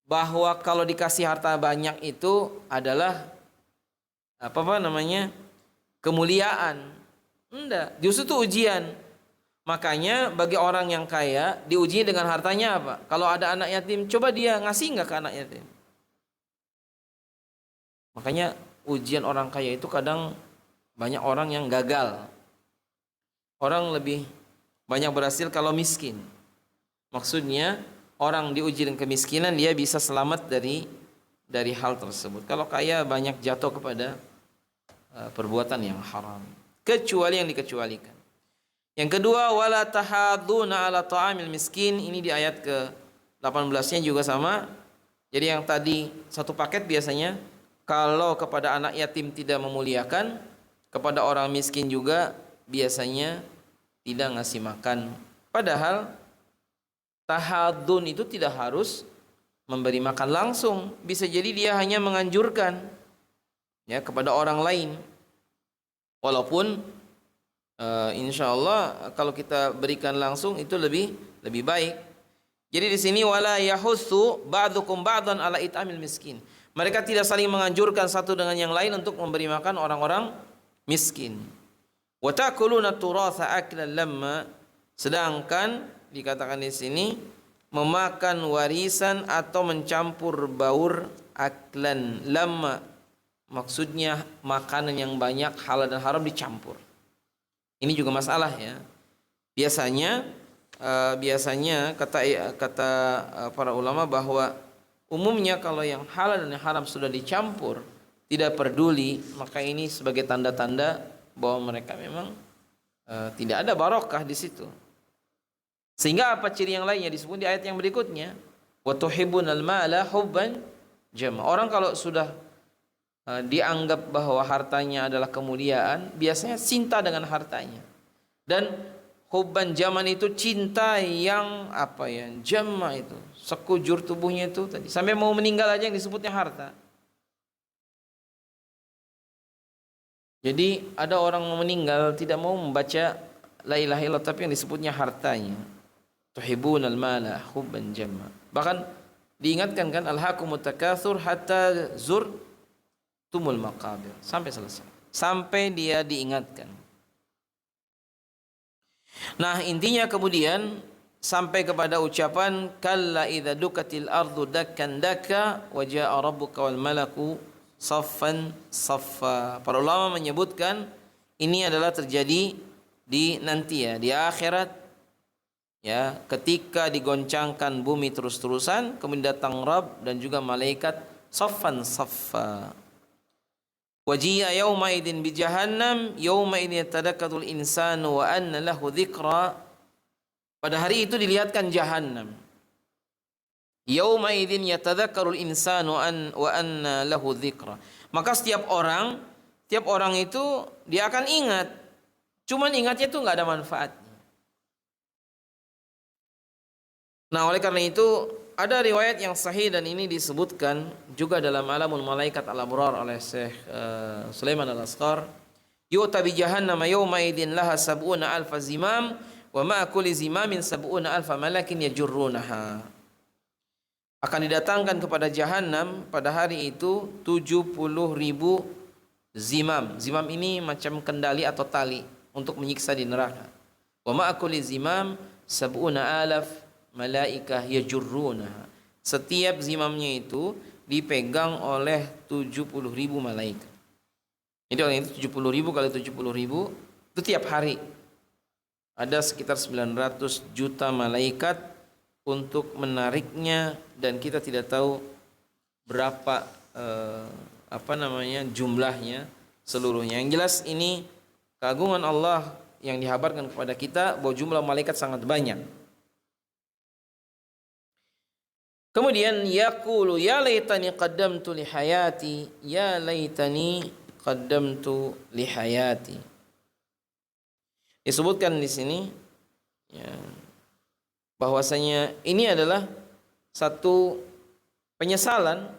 bahwa kalau dikasih harta banyak itu adalah kemuliaan. Enggak, justru itu ujian. Makanya bagi orang yang kaya diuji dengan hartanya apa? Kalau ada anak yatim, coba dia ngasih nggak ke anak yatim? Makanya ujian orang kaya itu kadang banyak orang yang gagal. Orang lebih banyak berhasil kalau miskin. Maksudnya orang diuji dengan kemiskinan, dia bisa selamat dari hal tersebut. Kalau kaya banyak jatuh kepada perbuatan yang haram, kecuali yang dikecualikan. Yang kedua, wala tahaduna ala ta'amil miskin. Ini di ayat ke-18-nya juga sama. Jadi yang tadi satu paket biasanya, kalau kepada anak yatim tidak memuliakan, kepada orang miskin juga biasanya tidak ngasih makan. Padahal tahadun itu tidak harus memberi makan langsung, bisa jadi dia hanya menganjurkan ya kepada orang lain. Walaupun insya Allah kalau kita berikan langsung itu lebih baik. Jadi di sini wala yahussu ba'dukum ba'dan ala it'amil miskin. Mereka tidak saling menganjurkan satu dengan yang lain untuk memberi makan orang-orang miskin. Wa ta'kuluna turatha aklan lamma, sedangkan dikatakan di sini memakan warisan atau mencampur baur aklan lamma, maksudnya makanan yang banyak halal dan haram dicampur. Ini juga masalah ya. Biasanya kata para ulama bahwa umumnya kalau yang halal dan yang haram sudah dicampur, tidak peduli, maka ini sebagai tanda-tanda bahwa mereka memang tidak ada barokah di situ. Sehingga apa ciri yang lainnya disebut di ayat yang berikutnya, wa tuhibbunal mala hubban jamma. Orang kalau sudah dianggap bahwa hartanya adalah kemuliaan, biasanya cinta dengan hartanya. Dan hubban jaman itu cinta yang jamma itu sekujur tubuhnya itu tadi, sampai mau meninggal aja yang disebutnya harta. Jadi ada orang mau meninggal tidak mau membaca la ilaha illallah, tapi yang disebutnya hartanya. Tuhibbunal mala hubban jamma. Bahkan diingatkan kan, alhaqumut takatsur hatta zurtumul maqabir, sampai selesai, sampai dia diingatkan. Nah, intinya kemudian sampai kepada ucapan kalla idza dukatil ardu dakkan dakka wa jaa rabbuka wal malaku saffan saffa. Para ulama menyebutkan ini adalah terjadi di nanti ya, di akhirat ya, ketika digoncangkan bumi terus-terusan, kemudian datang Rabb dan juga malaikat saffan saffa. Waji'a yawma idin bi jahannam yawma idin yatadakkarul insanu wa anna lahu dzikra. Pada hari itu dilihatkan jahannam. Yawma idin yatadakkarul insanu wa anna lahu dzikra. Maka setiap orang itu dia akan ingat. Cuman ingatnya itu enggak ada manfaatnya. Nah, oleh karena itu ada riwayat yang sahih dan ini disebutkan juga dalam Alamul Malaikat Al-Abrar oleh Syekh Sulaiman Al-Asqar. Yu'ta bi jahannama yawma idin laha sab'una alfa zimam wa ma'a kulli zimamin sab'una alfa malakin yajurrunaha. Akan didatangkan kepada jahannam pada hari itu 70.000 zimam. Zimam ini macam kendali atau tali untuk menyiksa di neraka. Wa ma'a kulli zimam sab'una alaf malaikah yajurrunaha. Setiap zimamnya itu dipegang oleh 70.000 malaikat. Jadi orang itu 70.000 kali 70.000 itu tiap hari ada sekitar 900 juta malaikat untuk menariknya, dan kita tidak tahu berapa jumlahnya seluruhnya. Yang jelas ini keagungan Allah yang dihabarkan kepada kita bahwa jumlah malaikat sangat banyak. Kemudian yaqulu ya laitani qaddamtu li hayati, ya laitani qaddamtu li hayati. Disebutkan di sini ya, bahwasanya ini adalah satu penyesalan,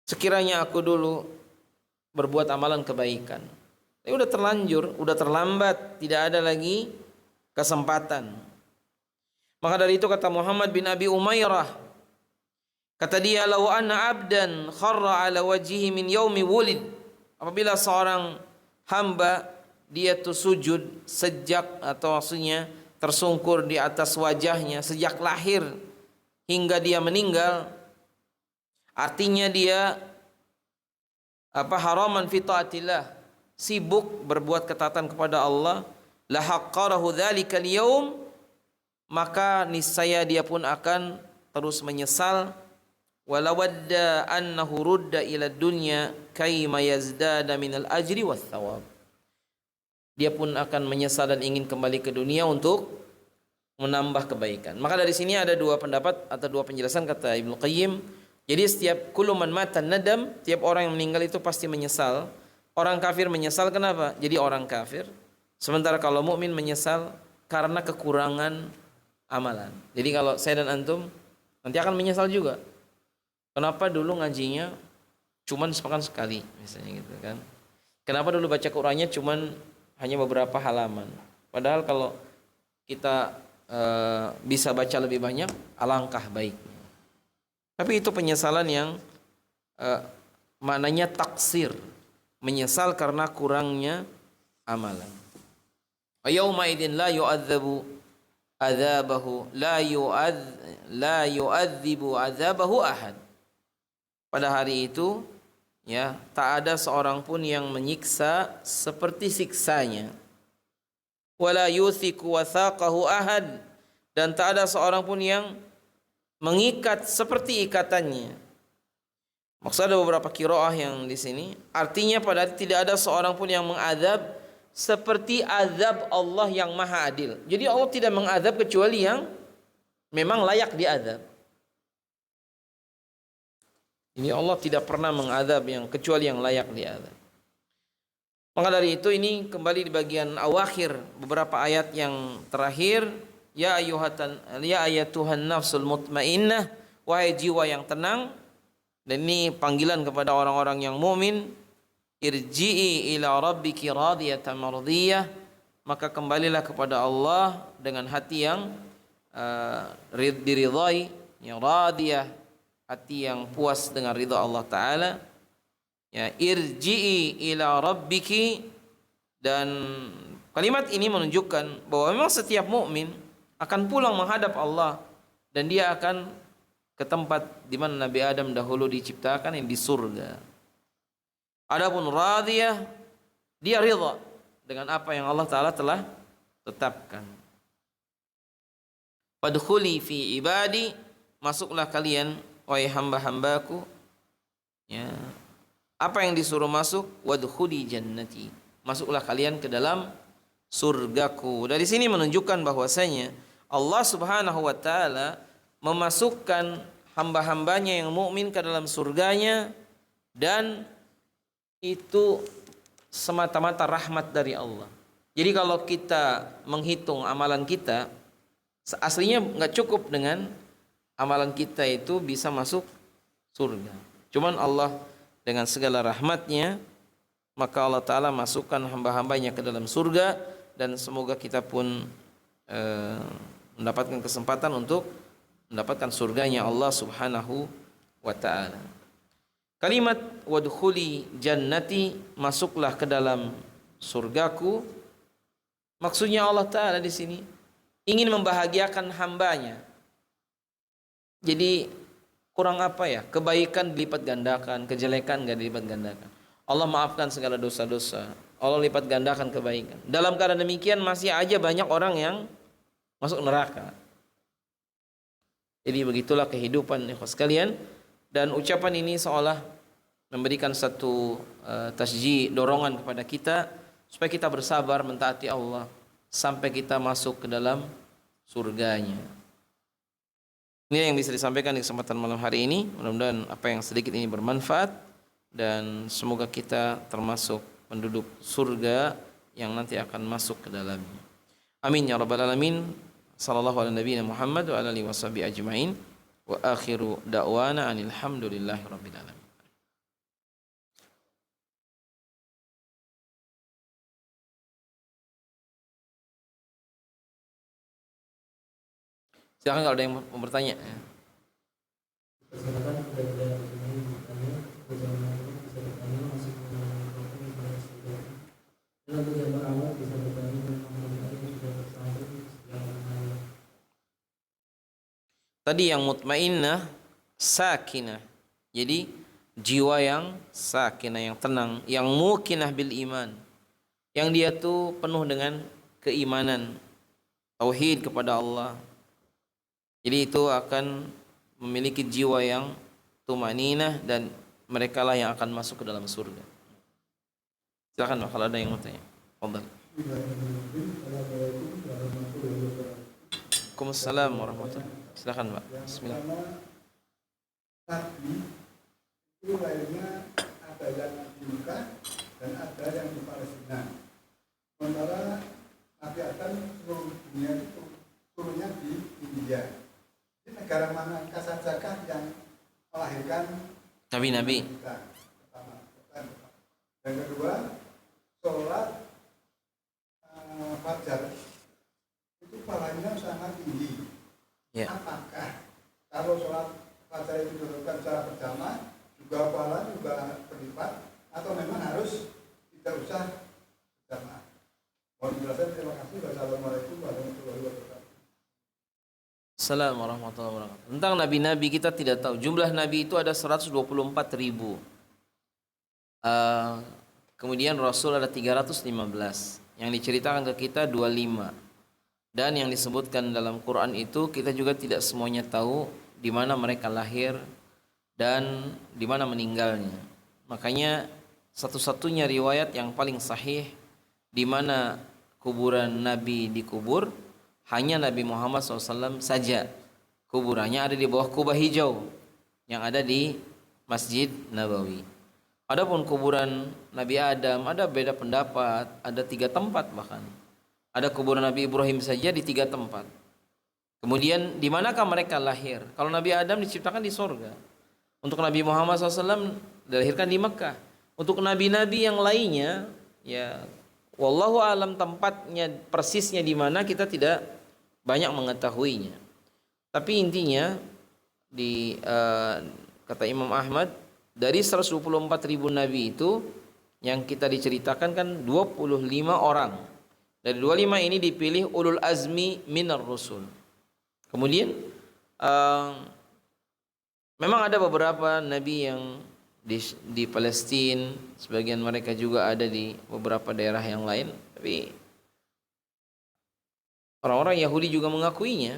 sekiranya aku dulu berbuat amalan kebaikan. Tapi udah terlanjur, udah terlambat, tidak ada lagi kesempatan. Maka dari itu kata Muhammad bin Abi Umairah, kata dia, law anna abdan kharra ala wajhihi min yaumi wulid, apabila seorang hamba dia tuh sujud sejak, atau maksudnya tersungkur di atas wajahnya sejak lahir hingga dia meninggal, artinya dia haraman fi taatillah, sibuk berbuat ketaatan kepada Allah, la haqqarahu dzalikal yaum, maka niscaya dia pun akan terus menyesal. Walawadda annahu rudda ila dunya kaima yazdada minal ajri wath thawab. Dia pun akan menyesal dan ingin kembali ke dunia untuk menambah kebaikan. Maka dari sini ada dua pendapat atau dua penjelasan kata Ibnu Qayyim. Jadi setiap kullu man mata nadam, tiap orang yang meninggal itu pasti menyesal. Orang kafir menyesal kenapa? Jadi orang kafir. Sementara kalau mukmin menyesal karena kekurangan amalan. Jadi kalau saya dan antum nanti akan menyesal juga. Kenapa dulu ngajinya cuman sepekan sekali misalnya gitu kan? Kenapa dulu baca Qur'annya cuman hanya beberapa halaman? Padahal kalau kita bisa baca lebih banyak, alangkah baiknya. Tapi itu penyesalan yang maknanya taksir, menyesal karena kurangnya amalan. Yauma idzin la yu'adzabu adzabahu la yu'adzibu adzabahu ahad. Pada hari itu ya, tak ada seorang pun yang menyiksa seperti siksanya. Wala yuthiqu wathaqahu ahad, dan tak ada seorang pun yang mengikat seperti ikatannya. Maksud ada beberapa qiraah yang di sini, artinya pada tidak ada seorang pun yang mengadab seperti azab Allah yang Maha Adil. Jadi Allah tidak mengadab kecuali yang memang layak diadab. Ini Allah tidak pernah mengadab yang kecuali yang layak diadab. Maka dari itu ini kembali di bagian awakhir beberapa ayat yang terakhir, ya ayatuhan nafsul mutmainnah, wahai jiwa yang tenang. Dan ini panggilan kepada orang-orang yang mukmin, irji'i ila rabbiki radiyatan mardiyah, maka kembalilah kepada Allah dengan hati yang diridhai, yang radiyah, hati yang puas dengan ridha Allah Ta'ala. Ya, irji'i ila rabbiki, dan kalimat ini menunjukkan bahwa memang setiap mukmin akan pulang menghadap Allah dan dia akan ke tempat di mana Nabi Adam dahulu diciptakan, yang di surga. Adapun radiyah, dia ridha dengan apa yang Allah Ta'ala telah tetapkan. Fadkhuli fi ibadi, masuklah kalian wahai hamba-hambaku. Ya, apa yang disuruh masuk? Wadkhuli jannati, masuklah kalian ke dalam surgaku. Dari sini menunjukkan bahwasanya Allah Subhanahu wa Ta'ala memasukkan hamba-hambanya yang mukmin ke dalam surganya, dan itu semata-mata rahmat dari Allah. Jadi kalau kita menghitung amalan kita, aslinya nggak cukup dengan amalan kita itu bisa masuk surga. Cuman Allah dengan segala rahmatnya, maka Allah Ta'ala masukkan hamba-hambanya ke dalam surga, dan semoga kita pun mendapatkan kesempatan untuk mendapatkan surganya Allah Subhanahu wa Ta'ala. Kalimat wadkhuli jannati, masuklah ke dalam surgaku, maksudnya Allah Ta'ala di sini ingin membahagiakan hambanya. Jadi kurang apa ya? Kebaikan dilipat gandakan, kejelekan enggak dilipat gandakan. Allah maafkan segala dosa-dosa, Allah lipat gandakan kebaikan. Dalam keadaan demikian masih aja banyak orang yang masuk neraka. Jadi begitulah kehidupan ikhwas sekalian, dan ucapan ini seolah memberikan satu tasjih, dorongan kepada kita supaya kita bersabar mentaati Allah sampai kita masuk ke dalam surganya. Ini yang bisa disampaikan di kesempatan malam hari ini. Mudah-mudahan apa yang sedikit ini bermanfaat, dan semoga kita termasuk penduduk surga yang nanti akan masuk ke dalamnya. Amin ya rabbal alamin. Sallallahu ala nabiyina Muhammad wa ala alihi washabihi ajmain. Wa akhiru da'wana anil hamdulillahi rabbil alamin. Silakan kalau ada yang mau bertanya. Tadi yang mutmainnah, sakinah. Jadi jiwa yang sakinah, yang tenang, yang mukinah bil iman. Yang dia tuh penuh dengan keimanan, tauhid kepada Allah. Jadi itu akan memiliki jiwa yang tumaninah, dan mereka lah yang akan masuk ke dalam surga. Silakan Pak, kalau ada yang mau tanya. Fadhal. Waalaikumsalam warahmatullahi wabarakatuh. Silakan Pak. Bismillah. Nabi itu lahirnya ada yang di Mekah dan ada yang di Palestina. Sementara Nabi Adam seluruh dunia itu turunnya di India. Di negara mana sajakah yang melahirkan Nabi-nabi? Pertama. Yang kedua, sholat fajar itu pahalanya sangat tinggi. Ya. Apakah kalau sholat fajar itu dilakukan secara berjamaah juga pahala juga berlipat, atau memang harus tidak usah berjamaah? Mohon penjelasan. Terima kasih. Wassalamualaikum warahmatullahi wabarakatuh. Assalamualaikum warahmatullahi wabarakatuh. Tentang nabi-nabi kita tidak tahu. Jumlah nabi itu ada 124.000. Kemudian Rasul ada 315. Yang diceritakan ke kita 25. Dan yang disebutkan dalam Quran itu kita juga tidak semuanya tahu di mana mereka lahir dan di mana meninggalnya. Makanya satu-satunya riwayat yang paling sahih di mana kuburan Nabi dikubur hanya Nabi Muhammad SAW saja. Kuburannya ada di bawah kubah hijau yang ada di Masjid Nabawi. Adapun kuburan Nabi Adam ada beda pendapat, ada 3 tempat bahkan. Ada kuburan Nabi Ibrahim saja di 3 tempat. Kemudian di manakah mereka lahir? Kalau Nabi Adam diciptakan di sorga. Untuk Nabi Muhammad SAW dilahirkan di Mekah. Untuk nabi-nabi yang lainnya, ya wallahu alam tempatnya persisnya di mana kita tidak banyak mengetahuinya. Tapi intinya kata Imam Ahmad, dari 124.000 nabi itu yang kita diceritakan kan 25 orang. Dari 25 ini dipilih ulul azmi minar rusul. Kemudian memang ada beberapa nabi yang di Palestina, sebagian mereka juga ada di beberapa daerah yang lain, tapi orang-orang Yahudi juga mengakuinya.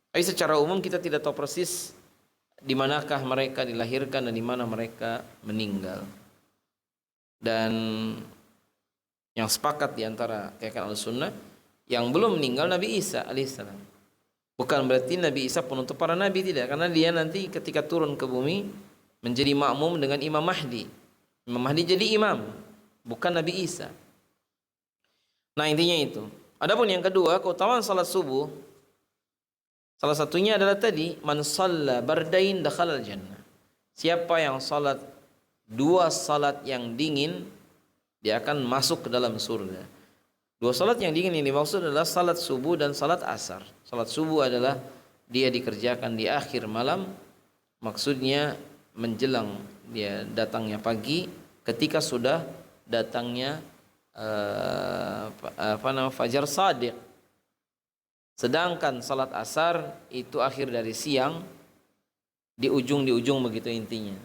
Tapi secara umum kita tidak tahu persis di manakah mereka dilahirkan dan di mana mereka meninggal. Dan yang sepakat di antara keyakinan Ahlussunnah, yang belum meninggal Nabi Isa alaihissalam. Bukan berarti Nabi Isa penutup para nabi, tidak, karena dia nanti ketika turun ke bumi menjadi makmum dengan Imam Mahdi. Imam Mahdi jadi imam, bukan Nabi Isa. Nah, intinya itu. Adapun yang kedua, keutamaan salat subuh, salah satunya adalah tadi, man shalla bardain dakhalal jannah. Siapa yang salat 2 salat yang dingin, dia akan masuk ke dalam surga. 2 salat yang dingin ini dimaksud adalah salat subuh dan salat asar. Salat subuh adalah dia dikerjakan di akhir malam, maksudnya menjelang dia datangnya pagi, ketika sudah datangnya fajar shadiq. Sedangkan salat asar itu akhir dari siang, di ujung begitu intinya.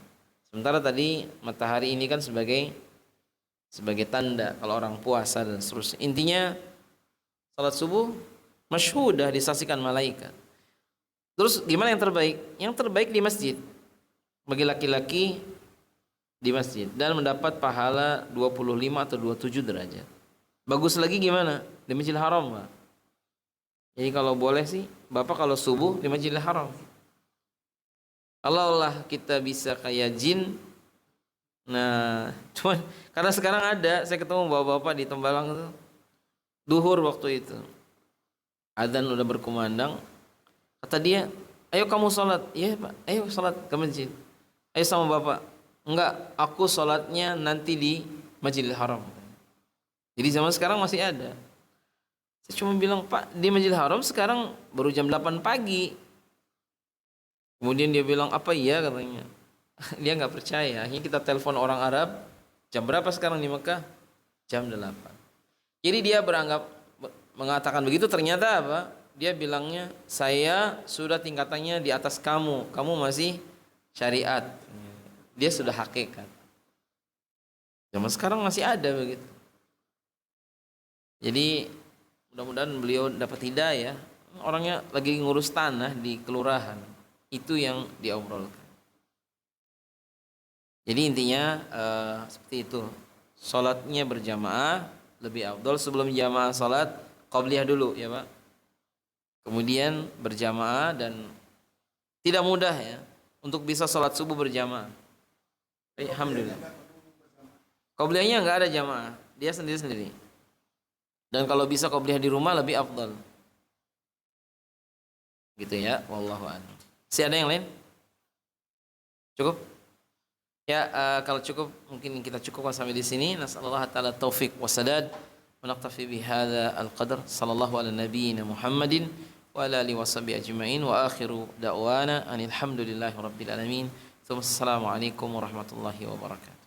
Sementara tadi matahari ini kan sebagai tanda kalau orang puasa dan seterusnya. Intinya salat subuh masyhudah disaksikan malaikat. Terus gimana yang terbaik? Yang terbaik di masjid. Bagi laki-laki di masjid dan mendapat pahala 25 atau 27 derajat. Bagus lagi gimana? Di Masjidil Haram, Pak. Jadi kalau boleh sih, Bapak kalau subuh di Masjidil Haram. Kalau lah kita bisa kayak jin. Nah, cuman karena sekarang ada, saya ketemu bapak-bapak di Tembalang itu, duhur waktu itu, adzan udah berkumandang, kata dia, ayo kamu sholat. Iya Pak, ayo sholat ke masjid. Ayo sama bapak. Enggak, aku sholatnya nanti di Masjidil Haram. Jadi zaman sekarang masih ada. Saya cuma bilang, Pak, di Masjidil Haram sekarang baru jam 8 pagi. Kemudian dia bilang, apa iya katanya. Dia nggak percaya. Akhirnya kita telepon orang Arab, jam berapa sekarang di Mekah? Jam 8. Jadi dia mengatakan begitu, ternyata apa? Dia bilangnya, saya sudah tingkatannya di atas kamu masih syariat. Dia sudah hakikat. Zaman sekarang masih ada begitu. Jadi mudah-mudahan beliau dapat hidayah. Orangnya lagi ngurus tanah di kelurahan. Itu yang diobrolkan. Jadi intinya seperti itu. Salatnya berjamaah lebih afdal. Sebelum jamaah salat qabliyah dulu ya Pak. Kemudian berjamaah, dan tidak mudah ya. untuk bisa sholat subuh berjamaah. Alhamdulillah. Qobliyahnya nggak ada jamaah, dia sendiri-sendiri. Dan kalau bisa qobliyah di rumah lebih afdal. Gitu ya, wallahu a'lam. Ada yang lain? Cukup? Ya, kalau cukup mungkin kita cukupkan sampai di sini. Nasallallahu taala taufik wasadad. Wa naqtafi bihadza al-qadar. Sallallahu ala nabiyyina Muhammadin wa ala alihi washabihi ajma'in wa akhiru da'wana anil hamdulillahi rabbil alamin. Assalamualaikum warahmatullahi wabarakatuh.